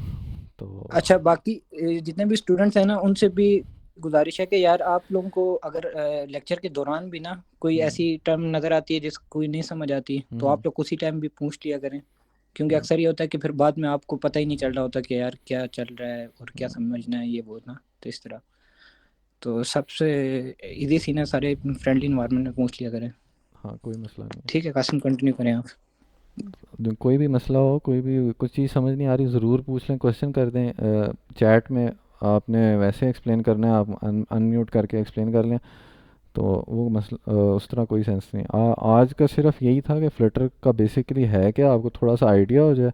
तो अच्छा, बाकी जितने भी स्टूडेंट्स हैं ना, उनसे भी गुजारिश है कि यार आप लोगों को अगर लेक्चर के दौरान भी ना कोई हम्म, ऐसी टर्म नज़र आती है जिसको कोई नहीं समझ आती, तो हम्म, आप लोग उसी टाइम भी पूछ लिया करें, क्योंकि हम्म, अक्सर ये होता है कि फिर बाद में आपको पता ही नहीं चल रहा होता कि यार क्या चल रहा है और क्या हम्म, समझना है, ये वो ना, तो इस तरह। तो सबसे इजी सी ना, सारे फ्रेंडली इन्वायरमेंट में पूछ लिया करें। हाँ, कोई मसला नहीं ठीक है कासिम, कंटिन्यू करें आप। है। कोई भी मसला हो, कोई भी कुछ चीज़ समझ नहीं आ रही, ज़रूर पूछ लें, क्वेश्चन कर दें चैट में। आपने वैसे एक्सप्लेन करना है, आप अनम्यूट करके एक्सप्लेन कर लें, तो वो मसला उस तरह कोई सेंस नहीं। आज का सिर्फ यही था कि फ्लटर का बेसिकली है क्या, आपको थोड़ा सा आइडिया हो जाए।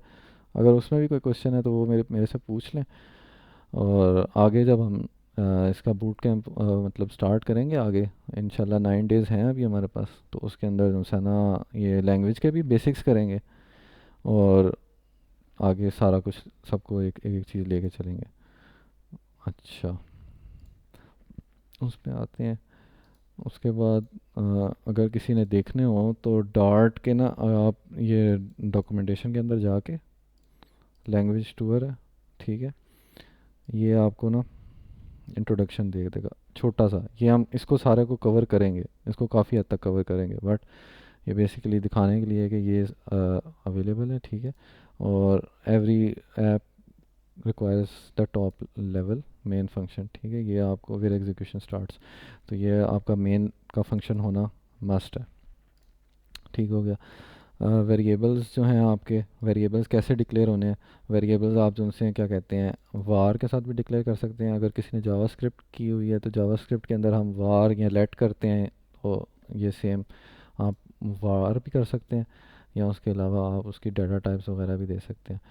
अगर उसमें भी कोई क्वेश्चन है तो वो मेरे मेरे से पूछ लें, और आगे जब हम इसका बूट कैंप मतलब स्टार्ट करेंगे आगे, इंशाल्लाह 9 डेज़ हैं अभी हमारे पास, तो उसके अंदर जो है ना ये लैंग्वेज के भी बेसिक्स करेंगे, और आगे सारा कुछ सबको एक एक चीज़ लेके चलेंगे। अच्छा, उस पे आते हैं। उसके बाद अगर किसी ने देखने हो तो डार्ट के ना आप ये डॉक्यूमेंटेशन के अंदर जाके, लैंग्वेज टूर है, ठीक है, ये आपको ना इंट्रोडक्शन दे देगा छोटा सा। ये हम इसको सारे को कवर करेंगे, इसको काफ़ी हद तक कवर करेंगे, बट ये बेसिकली दिखाने के लिए है कि ये अवेलेबल है, ठीक है। और every app requires the top level main function, ठीक है। ये आपको फिर एग्जीक्यूशन स्टार्ट्स, तो ये आपका मेन का फंक्शन होना मस्ट है, ठीक हो गया। वेरिएबल्स जो हैं आपके, वेरिएबल्स कैसे डिक्लेयर होने हैं। वेरिएबल्स आप जो उनसे क्या कहते हैं, वार के साथ भी डिक्लेयर कर सकते हैं। अगर किसी ने जावास्क्रिप्ट की हुई है तो जावास्क्रिप्ट के अंदर हम वार या लेट करते हैं, तो ये सेम आप वार भी कर सकते हैं, या उसके अलावा आप उसकी डाटा टाइप्स वगैरह भी दे सकते हैं।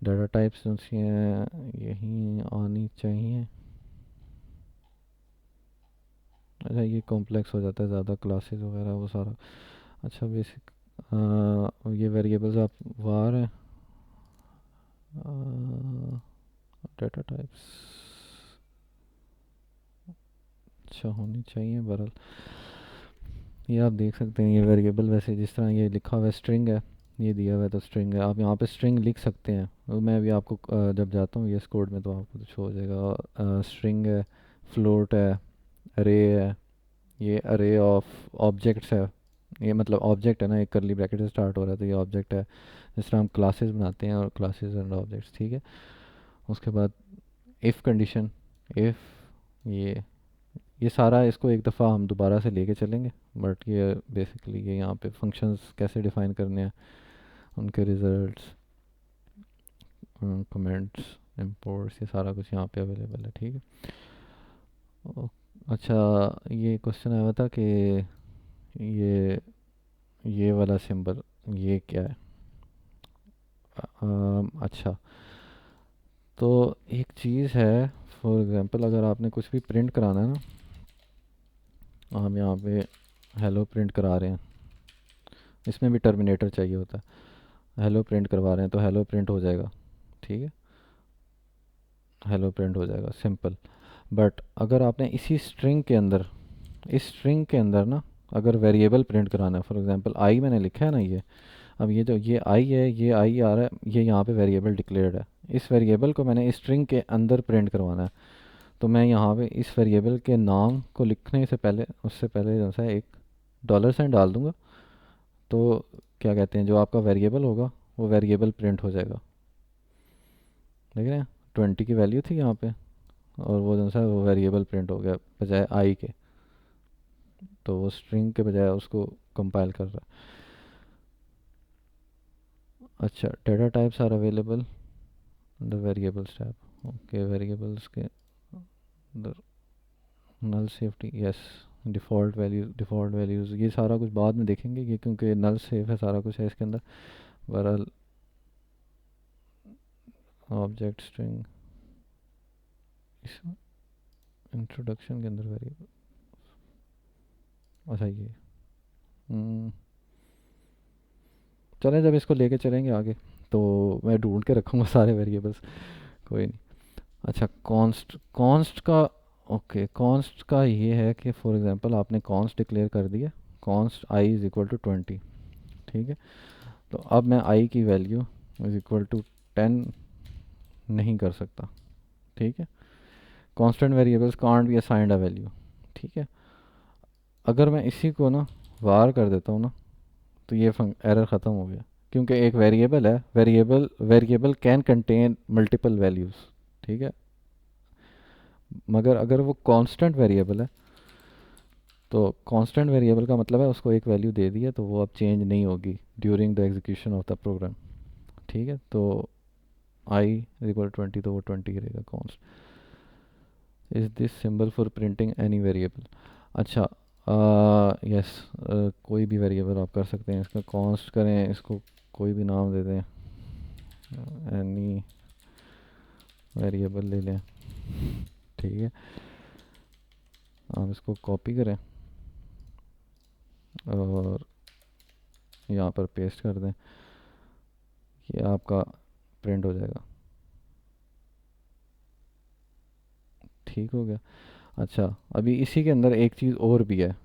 डाटा टाइप्स जो सी हैं यही आनी चाहिए। अच्छा, ये कॉम्प्लेक्स हो जाता है ज़्यादा, क्लासेस वगैरह वो सारा। अच्छा, बेसिक ये वेरिएबल्स आप वार हैं, डाटा टाइप्स अच्छा होनी चाहिए बहरहाल। ये आप देख सकते हैं, ये वेरिएबल वैसे जिस तरह ये लिखा हुआ है स्ट्रिंग है, ये दिया हुआ है तो स्ट्रिंग है, आप यहाँ पे स्ट्रिंग लिख सकते हैं। मैं अभी आपको जब जाता हूँ ये कोड में तो आपको तो शो हो जाएगा। स्ट्रिंग है, फ्लोट है, अरे है, ये अरे ऑफ ऑब्जेक्ट्स है, ये मतलब ऑब्जेक्ट है ना, एक करली ब्रैकेट से स्टार्ट हो रहा है तो ये ऑब्जेक्ट है। जिस तरह हम क्लासेस बनाते हैं और क्लासेस एंड ऑब्जेक्ट्स, ठीक है। उसके बाद इफ़ कंडीशन, इफ़ ये सारा इसको एक दफ़ा हम दोबारा से लेके चलेंगे, बट ये बेसिकली ये यहाँ पे फंक्शंस कैसे डिफ़ाइन करने हैं, उनके रिजल्ट्स, कमेंट्स, इंपोर्ट्स, ये सारा कुछ यहाँ पे अवेलेबल है, ठीक है। अच्छा, ये क्वेश्चन आया हुआ था कि ये वाला सिंबल ये क्या है। अच्छा, तो एक चीज़ है, फॉर एग्जांपल अगर आपने कुछ भी प्रिंट कराना है ना, हम यहाँ पे हेलो प्रिंट करा रहे हैं, इसमें भी टर्मिनेटर चाहिए होता है। हेलो प्रिंट करवा रहे हैं तो हेलो प्रिंट हो जाएगा, ठीक है, हेलो प्रिंट हो जाएगा, सिंपल। बट अगर आपने इसी स्ट्रिंग के अंदर, इस स्ट्रिंग के अंदर ना अगर वेरिएबल प्रिंट कराना है, फॉर एग्जांपल आई मैंने लिखा है ना, ये अब ये जो ये आई है, ये आई आ रहा है, ये यहाँ पे वेरिएबल डिक्लेयर्ड है। इस वेरिएबल को मैंने इस स्ट्रिंग के अंदर प्रिंट करवाना है, तो मैं यहाँ पे इस वेरिएबल के नाम को लिखने से पहले, उससे पहले जो है एक डॉलर साइन डाल दूँगा, तो क्या कहते हैं, जो आपका वेरिएबल होगा वो वेरिएबल प्रिंट हो जाएगा। देख रहे हैं, 20 की वैल्यू थी यहाँ पे और वो जो है वो वेरिएबल प्रिंट हो गया बजाय आई के, तो वो स्ट्रिंग के बजाय उसको कंपाइल कर रहा है। अच्छा, data types are available under variables tab, okay. Variables के अंदर null safety, yes, default values, ये सारा कुछ बाद में देखेंगे ये, क्योंकि नल सेफ है, सारा कुछ है इसके अंदर। बहरहाल ऑब्जेक्ट स्ट्रिंग, इस इंट्रोडक्शन के अंदर वेरिएबल, अच्छा ये चलें, जब इसको लेके चलेंगे आगे तो मैं ढूंढ के रखूँगा सारे वेरिएबल्स, कोई नहीं। अच्छा, कॉन्स्ट का, ओके, कॉन्स्ट का ये है कि फॉर एग्जांपल आपने कॉन्स्ट डिक्लेयर कर दिया, const I is equal to 20, ठीक है। तो अब मैं आई की वैल्यू इज़ इक्वल टू 10 नहीं कर सकता, ठीक है। Constant variables can't be assigned a value, ठीक है। अगर मैं इसी को ना वार कर देता हूँ ना, तो ये एरर ख़त्म हो गया, क्योंकि एक वेरिएबल है, variable can contain multiple values, ठीक है। मगर अगर वो कांस्टेंट वेरिएबल है, तो कांस्टेंट वेरिएबल का मतलब है उसको एक वैल्यू दे दी है तो वो अब चेंज नहीं होगी during the execution of the program, ठीक है। तो आई इज इक्वल 20, तो वो 20 ही रहेगा const. Is this symbol for printing any variable, अच्छा, यस, कोई भी वेरिएबल आप कर सकते हैं, इसका कॉन्स्ट करें, इसको कोई भी नाम दे दें, एनी वेरिएबल ले लें, ठीक है। आप इसको कॉपी करें और यहाँ पर पेस्ट कर दें, ये आपका प्रिंट हो जाएगा, ठीक हो गया। अच्छा, अभी इसी के अंदर एक चीज़ और भी है,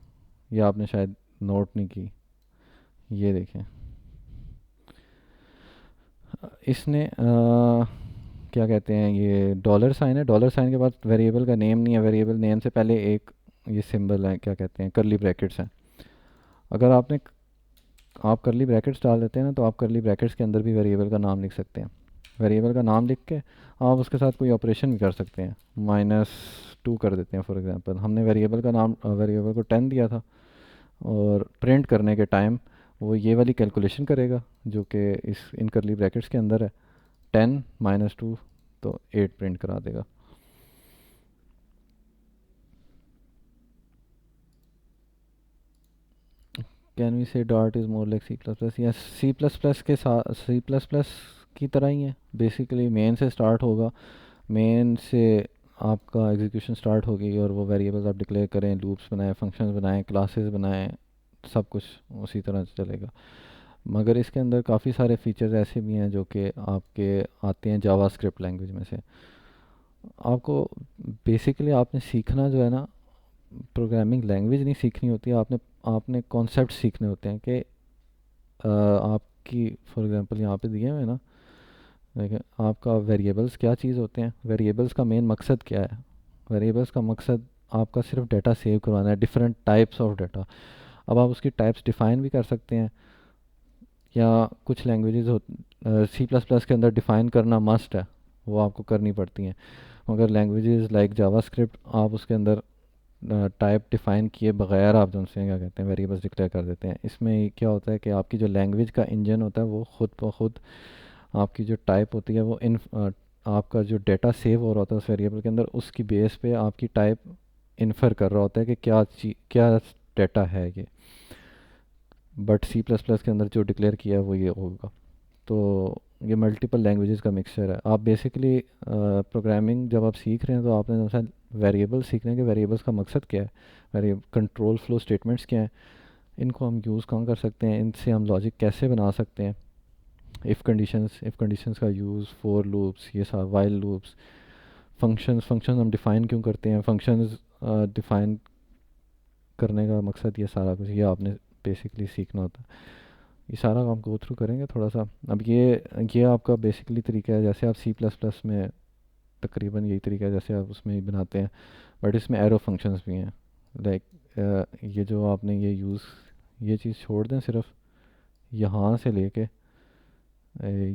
ये आपने शायद नोट नहीं की, ये देखें, इसने क्या कहते हैं, ये डॉलर साइन है, डॉलर साइन के बाद वेरिएबल का नेम नहीं है, वेरिएबल नेम से पहले एक ये सिंबल है, क्या कहते हैं, करली ब्रैकेट्स हैं। अगर आप करली ब्रैकेट्स डाल देते हैं ना, तो आप करली ब्रैकेट्स के अंदर भी वेरिएबल का नाम लिख सकते हैं। वेरिएबल का नाम लिख के आप उसके साथ कोई ऑपरेशन भी कर सकते हैं, -2 कर देते हैं फॉर एग्जांपल। हमने वेरिएबल का नाम, वेरिएबल को 10 दिया था, और प्रिंट करने के टाइम वो ये वाली कैलकुलेशन करेगा जो कि इस इन करली ब्रैकेट्स के अंदर है, 10 -2 तो 8 प्रिंट करा देगा। कैन वी से dot is more like C++, या C++ के साथ C++ की तरह ही है बेसिकली, मेन से स्टार्ट होगा, मेन से आपका एग्जीक्यूशन स्टार्ट होगी और वो वेरिएबल्स आप डिक्लेयर करें, लूप्स बनाएं, फंक्शंस बनाएं, क्लासेस बनाएं, सब कुछ उसी तरह से चलेगा। मगर इसके अंदर काफ़ी सारे फीचर्स ऐसे भी हैं जो कि आपके आते हैं जावास्क्रिप्ट लैंग्वेज में से। आपको बेसिकली आपने सीखना जो है ना, प्रोग्रामिंग लैंग्वेज नहीं सीखनी होती है, आपने कॉन्सेप्ट सीखने होते हैं कि आपकी फॉर एग्जांपल यहाँ पे दिए हुए हैं ना, देखिए आपका वेरिएबल्स क्या चीज़ होते हैं, वेरिएबल्स का मेन मकसद क्या है। वेरिएबल्स का मकसद आपका सिर्फ डाटा सेव करवाना है, डिफरेंट टाइप्स ऑफ डाटा। अब आप उसकी टाइप्स डिफ़ाइन भी कर सकते हैं, या कुछ लैंग्वेजेस हो सी प्लस प्लस के अंदर डिफ़ाइन करना मस्ट है, वो आपको करनी पड़ती हैं। मगर लैंग्वेजेस लाइक जावास्क्रिप्ट आप उसके अंदर टाइप डिफ़ाइन किए बगैर आप जो उनसे क्या कहते हैं वेरिएबल्स डिक्लेयर कर देते हैं। इसमें क्या होता है कि आपकी जो लैंग्वेज का इंजन होता है वो खुद ब खुद आपकी जो टाइप होती है वो इन आपका जो डेटा सेव हो रहा होता है उस वेरिएबल के अंदर, उसकी बेस पे आपकी टाइप इन्फर कर रहा होता है कि क्या डेटा है ये। बट सी प्लस प्लस के अंदर जो डिक्लेयर किया है वो ये होगा। तो ये मल्टीपल लैंग्वेजेस का मिक्सचर है। आप बेसिकली प्रोग्रामिंग जब आप सीख रहे हैं तो आपने जैसा वेरिएबल सीखने के, वेरिएबल्स का मकसद क्या है, वेरिएबल कंट्रोल फ्लो स्टेटमेंट्स क्या हैं, इनको हम यूज़ कहाँ कर सकते हैं, इनसे हम लॉजिक कैसे बना सकते हैं, इफ़ कंडीशंस का यूज़, फोर लूप्स, ये सब वाइल लूप्स, फंक्शंस हम डिफ़ाइन क्यों करते हैं, फंक्शंस डिफ़ाइन करने का मकसद, ये सारा कुछ ये आपने बेसिकली सीखना होता है। ये सारा हम गो थ्रू करेंगे थोड़ा सा। अब ये आपका बेसिकली तरीका है जैसे आप सी प्लस प्लस में तकरीबन यही तरीका है जैसे आप उसमें ही बनाते हैं, बट इसमें एरो फंक्शंस भी हैं। लाइक ये जो आपने ये चीज़ छोड़ दें, सिर्फ यहाँ से लेके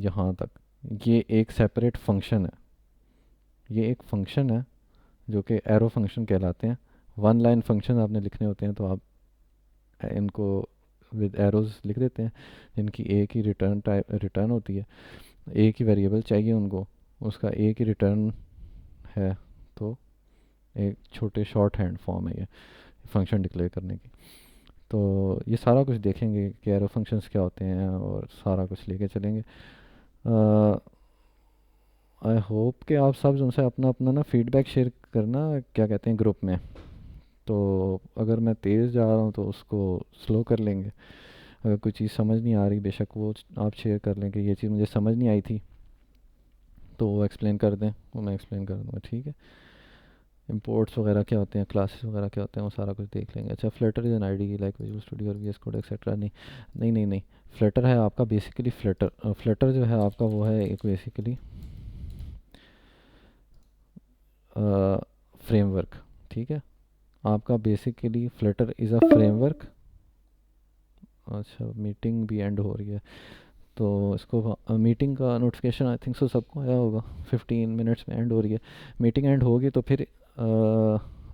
यहाँ तक, ये एक सेपरेट फंक्शन है। ये एक फंक्शन है जो कि एरो फंक्शन कहलाते हैं। वन लाइन फंक्शन आपने लिखने होते हैं तो आप इनको विद एरोज लिख देते हैं, जिनकी एक ही रिटर्न होती है, एक ही वेरिएबल चाहिए उनको, उसका एक ही रिटर्न है। तो एक छोटे शॉर्ट हैंड फॉर्म है ये फंक्शन डिक्लेयर करने की। तो ये सारा कुछ देखेंगे कि एरो फंक्शंस क्या होते हैं और सारा कुछ लेके चलेंगे। आई होप कि आप सब जो है अपना अपना ना फीडबैक शेयर करना, क्या कहते हैं, ग्रुप में। तो अगर मैं तेज़ जा रहा हूँ तो उसको स्लो कर लेंगे। अगर कोई चीज़ समझ नहीं आ रही बेशक वो आप शेयर कर लें कि ये चीज़ मुझे समझ नहीं आई थी, तो वो एक्सप्लेन कर दें, वो मैं एक्सप्लेन कर दूँगा, ठीक है। इंपोर्ट्स वगैरह क्या होते हैं, क्लासेस वगैरह क्या होते हैं, वो सारा कुछ देख लेंगे। अच्छा, Flutter is an ID like visual studio और वीएस कोड एक्सेट्रा? नहीं नहीं नहीं नहीं, फ्लटर है आपका बेसिकली, फ्लटर जो है आपका वो है एक बेसिकली फ्रेमवर्क, ठीक है। आपका basically Flutter is a framework. अच्छा, मीटिंग भी एंड हो रही है, तो इसको मीटिंग का नोटिफिकेशन आई थिंक सो सबको आया होगा, 15 मिनट्स में एंड हो रही है। मीटिंग एंड होगी तो फिर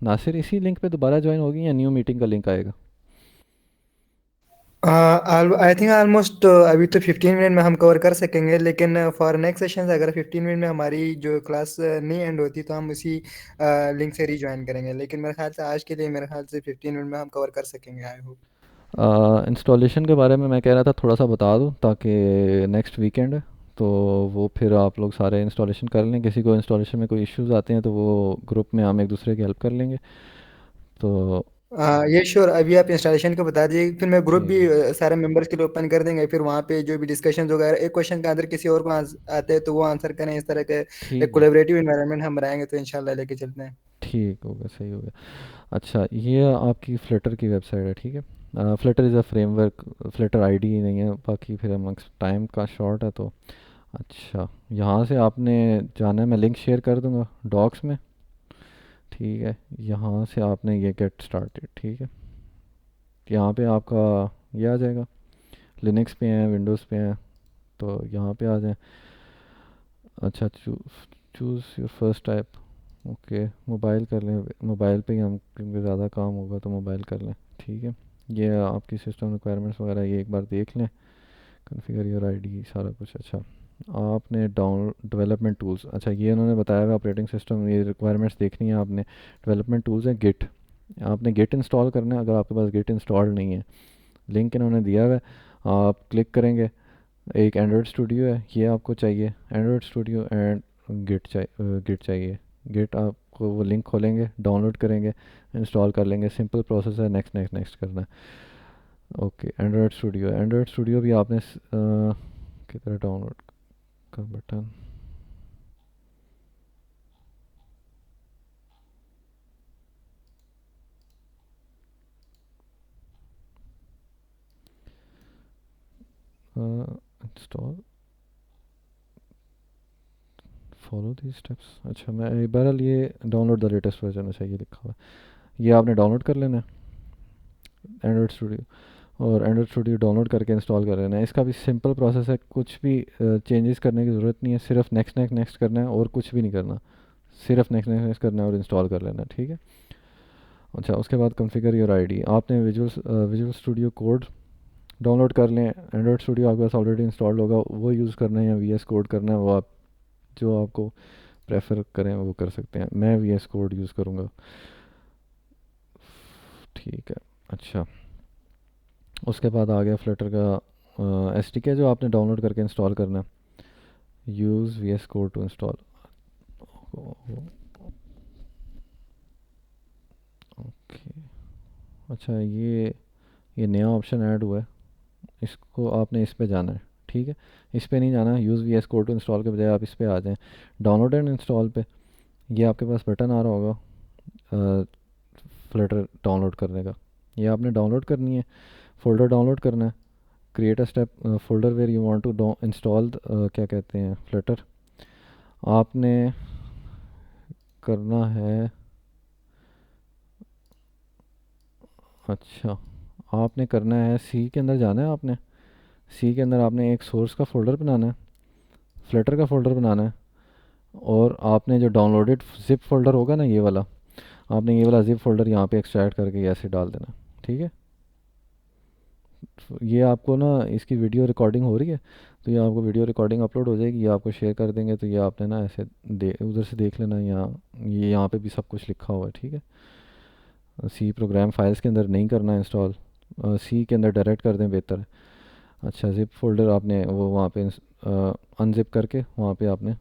नासिर इसी लिंक पे दोबारा ज्वाइन होगी या न्यू मीटिंग का लिंक आएगा? आई थिंक ऑलमोस्ट अभी तो 15 मिनट में हम कवर कर सकेंगे, लेकिन फॉर नेक्स्ट सेशन अगर 15 मिनट में हमारी जो क्लास नहीं एंड होती तो हम उसी लिंक से रीज्वाइन करेंगे, लेकिन मेरे ख्याल से आज के लिए मेरे ख्याल से 15 मिनट में हम कवर कर सकेंगे, आई होप। इंस्टॉलेशन के बारे में मैं कह रहा था थोड़ा सा बता दूं, ताकि नेक्स्ट वीकेंड है तो वो फिर आप लोग सारे इंस्टॉलेशन कर लें। किसी को इंस्टॉलेशन में कोई इश्यूज आते हैं तो वो ग्रुप में हम एक दूसरे की हेल्प कर लेंगे। तो ये श्योर, अभी आप इंस्टॉलेशन को बता दीजिए, फिर मैं ग्रुप ठीक भी है, सारे मेंबर्स के लिए ओपन कर देंगे, फिर वहाँ पे जो भी डिस्कशन होगा, एक क्वेश्चन के अंदर किसी और को आते हैं तो वो आंसर करें, इस तरह के एक ठीक है, कोलेबरेटिव एनवायरनमेंट हम बनाएंगे तो इंशाल्लाह लेके चलते हैं। ठीक हो गया, सही हो गया। अच्छा, ये आपकी फ्लटर की वेबसाइट है, ठीक है। Flutter is a framework, Flutter ID नहीं है, बाकी फिर हम टाइम का शॉर्ट है तो। अच्छा, यहाँ से आपने जाना है, मैं लिंक शेयर कर दूँगा डॉक्स में, ठीक है। यहाँ से आपने ये गेट स्टार्टेड, ठीक है, यहाँ पे आपका ये आ जाएगा। लिनक्स पे हैं, विंडोज़ पे हैं, तो यहाँ पे आ जाएं। अच्छा, choose your first type, okay. Mobile कर लें, मोबाइल पे ही हम, क्योंकि ज़्यादा काम होगा तो मोबाइल कर लें, ठीक है। ये आपकी सिस्टम रिक्वायरमेंट्स वगैरह ये एक बार देख लें, कॉन्फ़िगर योर आईडी सारा कुछ। अच्छा, आपने डाउन डेवलपमेंट टूल्स, अच्छा ये उन्होंने बताया हुआ ऑपरेटिंग सिस्टम, ये रिक्वायरमेंट्स देखनी है आपने। डेवलपमेंट टूल्स है गिट, आपने गिट इंस्टॉल करना है। अगर आपके पास गिट इंस्टॉल नहीं है, लिंक इन्होंने दिया हुआ है, आप क्लिक करेंगे। एक एंड्रॉयड स्टूडियो है, ये आपको चाहिए, एंड्रॉयड स्टूडियो एंड गिट चाहिए। गिट आपको वो लिंक खोलेंगे, डाउनलोड करेंगे, इंस्टॉल कर लेंगे, सिंपल प्रोसेस है, नेक्स्ट नेक्स्ट नेक्स्ट करना है। ओके, एंड्रॉयड स्टूडियो भी आपने किधर डाउनलोड का button, install, follow the steps. अच्छा, मैं बहरहाल ये डाउनलोड द लेटेस्ट वर्जन, अच्छा ये लिखा हुआ है, ये आपने डाउनलोड कर लेना है। एंड्रॉयड स्टूडियो, और एंड्रॉयड स्टूडियो डाउनलोड करके इंस्टॉल कर लेना है। इसका भी सिंपल प्रोसेस है, कुछ भी चेंजेस करने की ज़रूरत नहीं है, सिर्फ नेक्स्ट नेक्स्ट नेक्स्ट करना है और कुछ भी नहीं करना, सिर्फ नेक्स्ट नेक्स्ट नेक्स्ट करना है और इंस्टॉल कर लेना है, ठीक है। अच्छा, उसके बाद कॉन्फ़िगर योर आईडी, आपने विजुअल स्टूडियो कोड डाउनलोड कर लें। एंड्रॉयड स्टूडियो आपके पास ऑलरेडी इंस्टॉल्ड होगा, वो यूज़ करना है या वी एस कोड करना है, वो आप जो आपको प्रेफर करें वो कर सकते हैं। मैं वी एस कोड यूज़ करूँगा, ठीक है। अच्छा, उसके बाद आ गया फ्लटर का एस टी के जो आपने डाउनलोड करके इंस्टॉल करना है। Use V S code to install, okay. अच्छा, ये नया ऑप्शन ऐड हुआ है, इसको आपने इस पे जाना है, ठीक है। इस पे नहीं जाना, use V S code to install के बजाय आप इस पे आ जाएं, डाउनलोड एंड इंस्टॉल पे। ये आपके पास बटन आ रहा होगा फ्लटर डाउनलोड करने का, ये आपने डाउनलोड करनी है, फ़ोल्डर डाउनलोड करना है। Create a step folder where you want to install क्या कहते हैं फ्लटर, आपने करना है। अच्छा, आपने करना है सी के अंदर जाना है, आपने सी के अंदर आपने एक सोर्स का फ़ोल्डर बनाना है, फ्लटर का फ़ोल्डर बनाना है, और आपने जो डाउनलोडेड ज़िप फ़ोल्डर होगा ना, ये वाला, आपने ये वाला ज़िप फ़ोल्डर यहाँ पे एक्सट्रैक्ट करके ऐसे डाल देना, ठीक है। ये आपको ना इसकी वीडियो रिकॉर्डिंग हो रही है, तो ये आपको वीडियो रिकॉर्डिंग अपलोड हो जाएगी, ये आपको शेयर कर देंगे, तो ये आपने ना ऐसे उधर से देख लेना, ये यहाँ पे भी सब कुछ लिखा हुआ है, ठीक है। सी प्रोग्राम फाइल्स के अंदर नहीं करना इंस्टॉल, सी के अंदर डायरेक्ट कर दें, बेहतर है। अच्छा, ज़िप फोल्डर आपने वो वहाँ पे अनजिप करके वहाँ पे आपने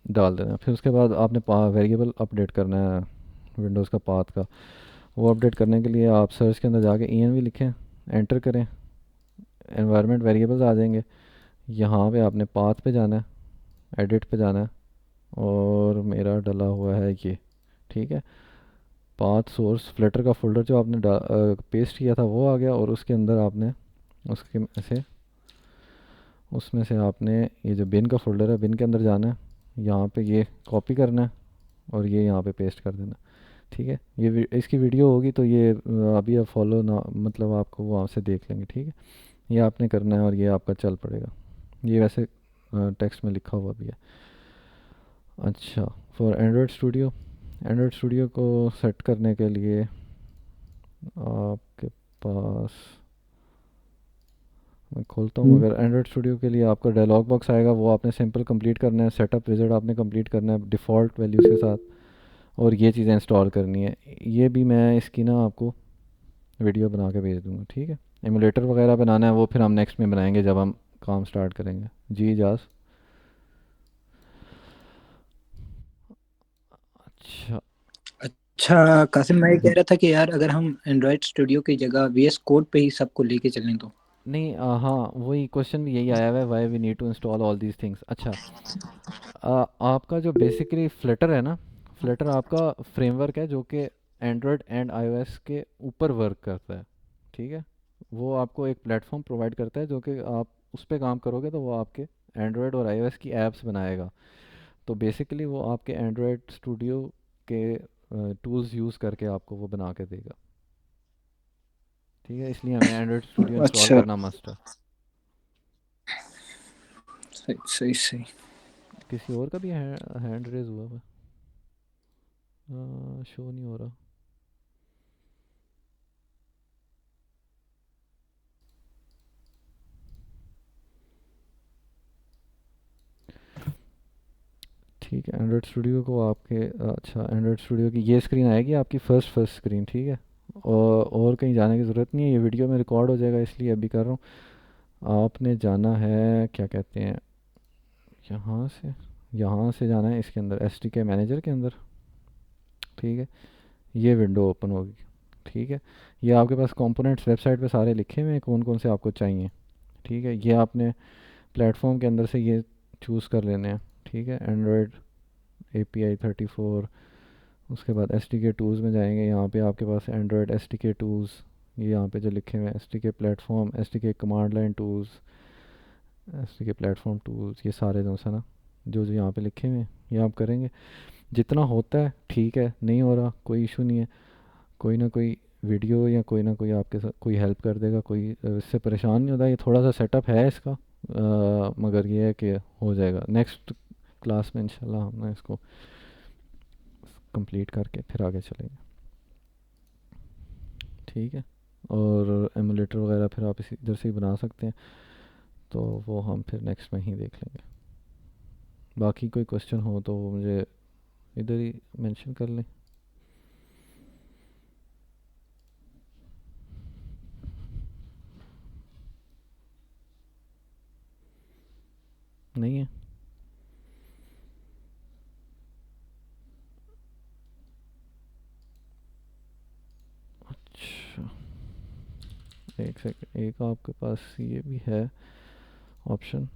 डाल देना। फिर उसके बाद आपने वेरिएबल अपडेट करना है विंडोज़ का पाथ का, वो अपडेट करने के लिए आप सर्च के अंदर जाके env लिखें, एंटर करें, एनवायरनमेंट वेरिएबल्स आ जाएंगे। यहाँ पे आपने पाथ पे जाना है, एडिट पे जाना है, और मेरा डला हुआ है ये, ठीक है। पाथ सोर्स फ्लटर का फोल्डर जो आपने पेस्ट किया था वो आ गया, और उसके अंदर आपने उसमें से आपने ये जो बिन का फोल्डर है, बिन के अंदर जाना है, यहाँ पे ये कॉपी करना है और ये यहाँ पे पेस्ट कर देना, ठीक है। इसकी वीडियो होगी तो ये अभी आप फॉलो ना, मतलब आपको वहाँ से देख लेंगे, ठीक है। ये आपने करना है और ये आपका चल पड़ेगा, ये वैसे टेक्स्ट में लिखा हुआ भी है। अच्छा, फॉर एंड्रॉयड स्टूडियो को सेट करने के लिए आपके पास, मैं खोलता हूँ, अगर एंड्रॉयड स्टूडियो के लिए आपका डायलॉग बॉक्स आएगा, वो आपने सिंपल कंप्लीट करना है, सेटअप विज़िट आपने कंप्लीट करना है डिफ़ॉल्ट वैल्यूज़ के साथ, और ये चीज़ें इंस्टॉल करनी है। ये भी मैं इसकी ना आपको वीडियो बना के भेज दूँगा, ठीक है। एमुलेटर वगैरह बनाना है वो फिर हम नेक्स्ट में बनाएंगे जब हम काम स्टार्ट करेंगे। जी इजाज़। अच्छा, अच्छा कासिम, मैं ये कह रहा था कि यार अगर हम एंड्रॉयड स्टूडियो की जगह वीएस कोड पे ही सबको लेके चलें तो। नहीं हाँ, वही क्वेश्चन भी यही आया हुआ है, why we need to install all these things. अच्छा, आपका जो बेसिकली फ्लटर है ना, फ्लटर आपका फ्रेमवर्क है जो कि एंड्रॉयड एंड आईओएस के ऊपर वर्क करता है, ठीक है। वो आपको एक प्लेटफॉर्म प्रोवाइड करता है जो कि आप उस पर काम करोगे तो वो आपके एंड्रॉयड और आईओएस की ऐप्स बनाएगा। तो बेसिकली वो आपके एंड्रॉयड स्टूडियो के टूल्स यूज़ करके आपको वो बना के देगा, ठीक है। इसलिए हमें एंड्रॉयड स्टूडियो इंस्टॉल अच्छा, करना मस्ट है। सही सही सही। किसी और का भी हैंड रेज हुआ है, शो नहीं हो रहा। ठीक है, एंड्रॉयड स्टूडियो को आपके अच्छा, एंड्रॉयड स्टूडियो की ये स्क्रीन आएगी आपकी फर्स्ट स्क्रीन, ठीक है। और कहीं जाने की ज़रूरत नहीं है, ये वीडियो में रिकॉर्ड हो जाएगा इसलिए अभी कर रहा हूँ। आपने जाना है क्या कहते हैं, यहाँ से जाना है इसके अंदर, एस टी के मैनेजर के अंदर, ठीक है। ये विंडो ओपन होगी, ठीक है। ये आपके पास कंपोनेंट्स वेबसाइट पे सारे लिखे हुए हैं कौन कौन से आपको चाहिए, ठीक है। ये आपने प्लेटफॉर्म के अंदर से ये चूज़ कर लेने हैं, ठीक है। एंड्रॉयड API 34, उसके बाद एस टी के टूल्स में जाएंगे, यहाँ पे आपके पास एंड्रॉयड एस टी के टूल्स, ये यहाँ पे जो लिखे हुए हैं एस टी के प्लेटफॉर्म, एस टी के command line tools, S T के प्लेटफॉर्म टूल्स, ये सारे जो है ना जो जो यहाँ पे लिखे हुए हैं ये आप करेंगे। जितना होता है ठीक है, नहीं हो रहा कोई इशू नहीं है, कोई ना कोई वीडियो या कोई ना कोई आपके साथ कोई हेल्प कर देगा, कोई इससे परेशान नहीं होता। ये थोड़ा सा सेटअप है इसका, मगर ये है कि हो जाएगा। नेक्स्ट क्लास में इंशाल्लाह हम इसको कंप्लीट करके फिर आगे चलेंगे, ठीक है। और एमुलेटर वगैरह फिर आप इसी इधर से ही बना सकते हैं, तो वो हम फिर नेक्स्ट में ही देख लेंगे। बाकी कोई क्वेश्चन हो तो वो मुझे इधर ही मेंशन कर लें। नहीं है? अच्छा, एक सेकंड, एक आपके पास ये भी है ऑप्शन,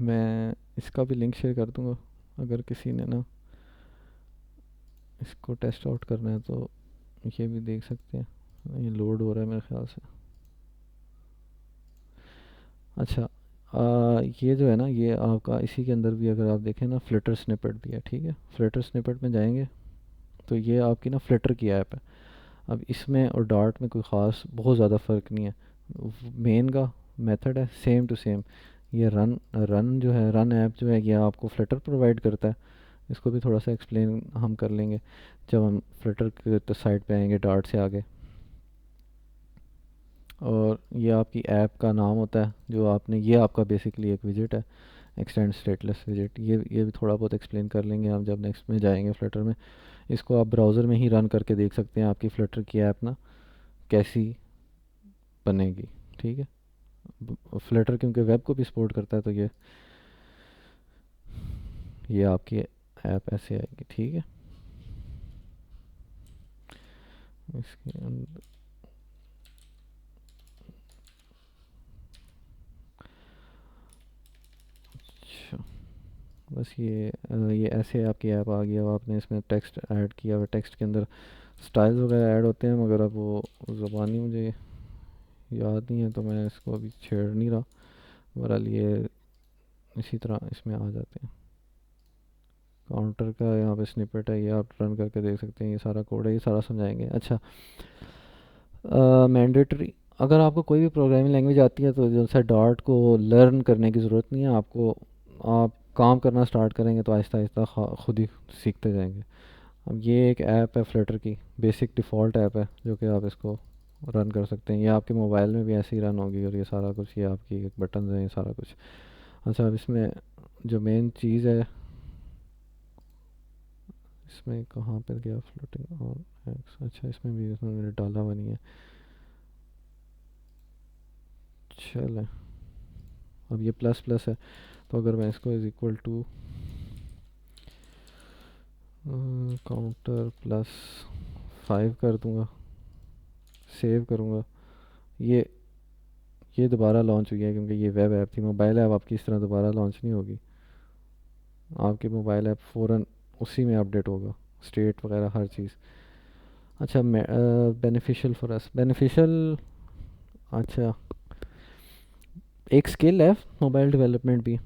मैं इसका भी लिंक शेयर कर दूंगा। अगर किसी ने ना इसको टेस्ट आउट करना है तो ये भी देख सकते हैं। ये लोड हो रहा है मेरे ख्याल से। अच्छा, ये जो है ना, ये आपका इसी के अंदर भी अगर आप देखें ना, फ्लिटर स्निपेट भी है, ठीक है। फ्लिटर स्निपेट में जाएंगे तो ये आपकी ना फ्लिटर की ऐप है। अब इसमें और डार्ट में कोई ख़ास बहुत ज़्यादा फ़र्क नहीं है। मेन का मेथड है सेम टू सेम। ये रन रन जो है, रन ऐप जो है, ये आपको फ्लटर प्रोवाइड करता है। इसको भी थोड़ा सा एक्सप्लेन हम कर लेंगे जब हम फ्लटर के तो साइड पे आएंगे, डार्ट से आगे। और ये आपकी ऐप का नाम होता है जो आपने, ये आपका बेसिकली एक विजिट है, एक्सटेंड स्टेटलेस विजिट। ये भी थोड़ा बहुत एक्सप्लेन कर लेंगे हम जब नेक्स्ट में जाएंगे फ्लटर में। इसको आप ब्राउज़र में ही रन करके देख सकते हैं आपकी फ्लटर की ऐप ना कैसी बनेगी, ठीक है। फ्लटर क्योंकि वेब को भी सपोर्ट करता है, तो ये आपकी ऐप ऐसे आएगी, ठीक है। इसके अंदर अच्छा, बस ये ऐसे आपकी ऐप आ गई। अब आपने इसमें टेक्स्ट ऐड किया हुआ, टेक्स्ट के अंदर स्टाइल्स वगैरह ऐड होते हैं, मगर अब वो ज़बानी मुझे याद नहीं है तो मैं इसको अभी छेड़ नहीं रहा। बहरहाल ये इसी तरह इसमें आ जाते हैं। काउंटर का यहाँ पे स्निपेट है, ये आप रन करके देख सकते हैं। ये सारा कोड है, ये सारा समझाएंगे। अच्छा, मैंडेटरी, अगर आपको कोई भी प्रोग्रामिंग लैंग्वेज आती है तो जो सा डॉट को लर्न करने की ज़रूरत नहीं है आपको। आप काम करना स्टार्ट करेंगे तो आहिस्ता आहिस्ता खुद ही सीखते जाएंगे। अब ये एक ऐप है फ्लटर की, बेसिक डिफ़ॉल्ट ऐप है जो कि आप इसको रन कर सकते हैं। ये आपके मोबाइल में भी ऐसे ही रन होगी, और ये सारा कुछ, ये आपकी बटन हैं, ये सारा कुछ। अच्छा, अब इसमें जो मेन चीज़ है, इसमें कहाँ पर गया फ्लोटिंग ऑन एक्स। अच्छा, इसमें भी इसमें मैंने डाला हुआ नहीं है। चले, अब ये प्लस प्लस है, तो अगर मैं इसको is equal to counter plus 5 कर दूंगा, सेव करूंगा, ये ये दोबारा लॉन्च हुई है क्योंकि ये वेब ऐप थी। मोबाइल ऐप आपकी इस तरह दोबारा लॉन्च नहीं होगी। आपकी मोबाइल ऐप फ़ौरन उसी में अपडेट होगा, स्टेट वगैरह हर चीज़। अच्छा, बेनिफिशियल फॉर अस, बेनिफिशियल, अच्छा, एक स्किल है मोबाइल डेवलपमेंट भी,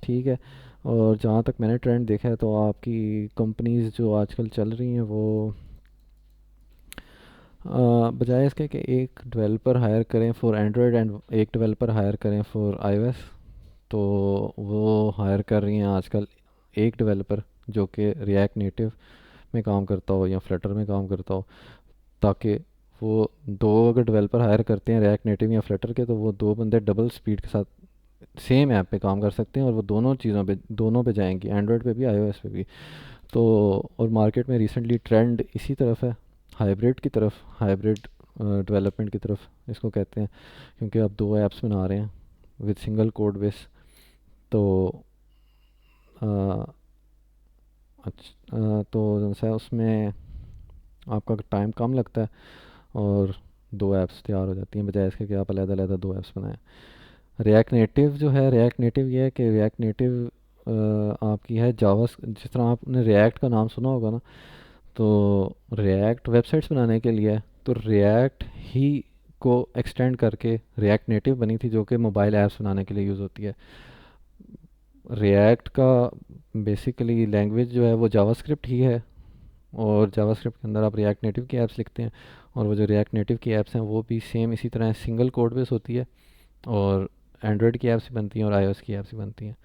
ठीक है। और जहाँ तक मैंने ट्रेंड देखा है तो आपकी कंपनीज़ जो आजकल चल रही हैं वो बजाय इसके कि एक डेवलपर हायर करें फॉर एंड्रॉयड एंड एक डेवलपर हायर करें फॉर आईओएस, तो वो हायर कर रही हैं आजकल एक डेवलपर जो कि रिएक्ट नेटिव में काम करता हो या फ्लटर में काम करता हो, ताकि वो दो अगर डेवलपर हायर करते हैं रिएक्ट नेटिव या फ्लटर के, तो वो दो बंदे डबल स्पीड के साथ सेम ऐप पे काम कर सकते हैं, और वो दोनों चीज़ों पे, दोनों पे जाएंगी, एंड्रॉयड पे भी आईओएस पे भी। तो और मार्केट में रिसेंटली ट्रेंड इसी तरफ है, हाइब्रिड की तरफ, हाइब्रिड डेवलपमेंट की तरफ इसको कहते हैं, क्योंकि अब दो ऐप्स बना रहे हैं विद सिंगल कोड बेस। तो तो जैसा उसमें आपका टाइम कम लगता है और दो ऐप्स तैयार हो जाती हैं, बजाय इसके कि आप अलग-अलग दो ऐप्स बनाएं। रिएक्ट नेटिव जो है, रिएक्ट नेटिव ये है कि रिएक्ट नेटिव आपकी है जावा, जिस तरह आपने रिएक्ट का नाम सुना होगा ना, तो रिएक्ट वेबसाइट्स बनाने के लिए है, तो रिएक्ट ही को एक्सटेंड करके रिएक्ट नेटिव बनी थी जो कि मोबाइल ऐप्स बनाने के लिए यूज़ होती है। रिएक्ट का बेसिकली लैंग्वेज जो है वो जावास्क्रिप्ट ही है, और जावास्क्रिप्ट के अंदर आप रिएक्ट नेटिव की ऐप्स लिखते हैं, और वो जो रिएक्ट नेटिव की ऐप्स हैं वो भी सेम इसी तरह सिंगल कोड बेस होती है, और एंड्रॉयड की ऐप्स भी बनती हैं और आईओएस की ऐप्स भी बनती हैं।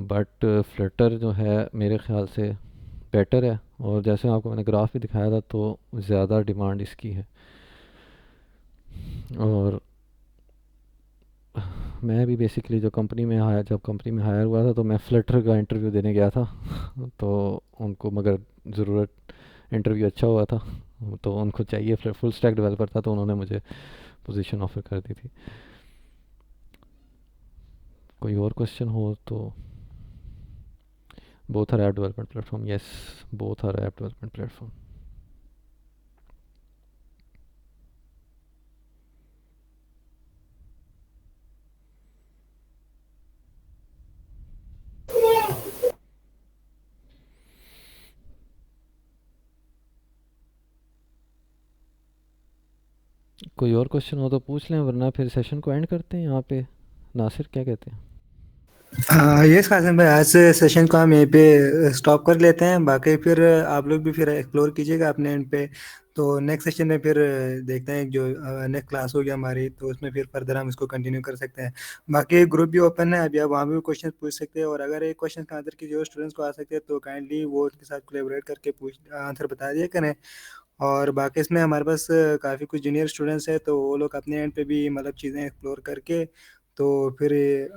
बट फ्लटर जो है मेरे ख्याल से बेटर है, और जैसे आपको मैंने ग्राफ भी दिखाया था तो ज़्यादा डिमांड इसकी है। और मैं भी बेसिकली जब कंपनी में हायर हुआ था तो मैं फ्लटर का इंटरव्यू देने गया था तो उनको मगर ज़रूरत इंटरव्यू अच्छा हुआ था तो उनको चाहिए फुल स्टैक डेवलपर था, तो उन्होंने मुझे पोजीशन ऑफर कर दी थी। कोई और क्वेश्चन हो तो? Both are app development platform, yes, both are app development platform. कोई और क्वेश्चन हो तो पूछ लें, वरना फिर सेशन को एंड करते हैं यहाँ पे। नासिर क्या कहते हैं? यस कासिम भाई, आज से सेशन को हम यहीं पे स्टॉप कर लेते हैं। बाकी फिर आप लोग भी फिर एक्सप्लोर कीजिएगा अपने एंड पे। तो नेक्स्ट सेशन में फिर देखते हैं जो नेक्स्ट क्लास होगी हमारी, तो उसमें फिर फर्दर हम इसको कंटिन्यू कर सकते हैं। बाकी ग्रुप भी ओपन है, अभी आप वहाँ भी क्वेश्चन पूछ सकते हैं, और अगर एक क्वेश्चन का आंसर किसी और स्टूडेंट्स को आ सकते हैं तो काइंडली वो उसके साथ कोलेबरेट करके पूछ आंसर बता दिया करें। और बाकी इसमें हमारे पास काफ़ी कुछ जूनियर स्टूडेंट्स हैं, तो वो लोग अपने एंड पे भी मतलब चीज़ें एक्सप्लोर करके तो फिर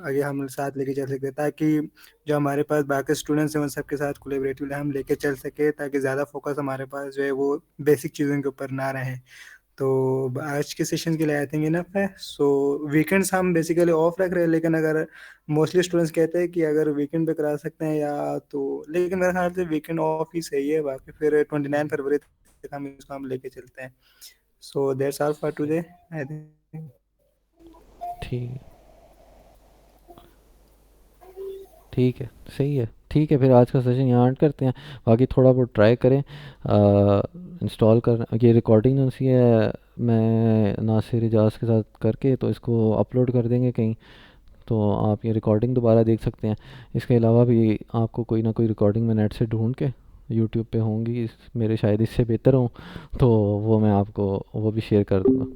आगे हम साथ लेके चल सकते हैं, ताकि जो हमारे पास बाकी स्टूडेंट्स हैं उन सबके साथ कोलेबरेटिवली हम लेके चल सके, ताकि ज़्यादा फोकस हमारे पास जो है वो बेसिक चीज़ों के ऊपर ना रहे। तो आज के सेशन के लिए आई थिंक इनफ है। सो वीकेंड्स हम बेसिकली ऑफ रख रहे हैं, लेकिन अगर मोस्टली स्टूडेंट्स कहते हैं कि अगर वीकेंड पे करा सकते हैं या तो, लेकिन मेरे ख्याल से वीकेंड ऑफ ही सही है। बाकी फिर 29 फरवरी तक हम इसको हम लेके चलते हैं। So that's all for today I think. ठीक ठीक है, सही है। ठीक है, फिर आज का सेशन यहाँ एंड करते हैं। बाकी थोड़ा बहुत ट्राई करें इंस्टॉल कर, ये रिकॉर्डिंग जो सी है मैं नासिर इजाज़ के साथ करके तो इसको अपलोड कर देंगे कहीं, तो आप ये रिकॉर्डिंग दोबारा देख सकते हैं। इसके अलावा भी आपको कोई ना कोई रिकॉर्डिंग मैं नेट से ढूंढ के यूट्यूब पे होंगी मेरे, शायद इससे बेहतर हों, तो वो मैं आपको वो भी शेयर कर दूँगा।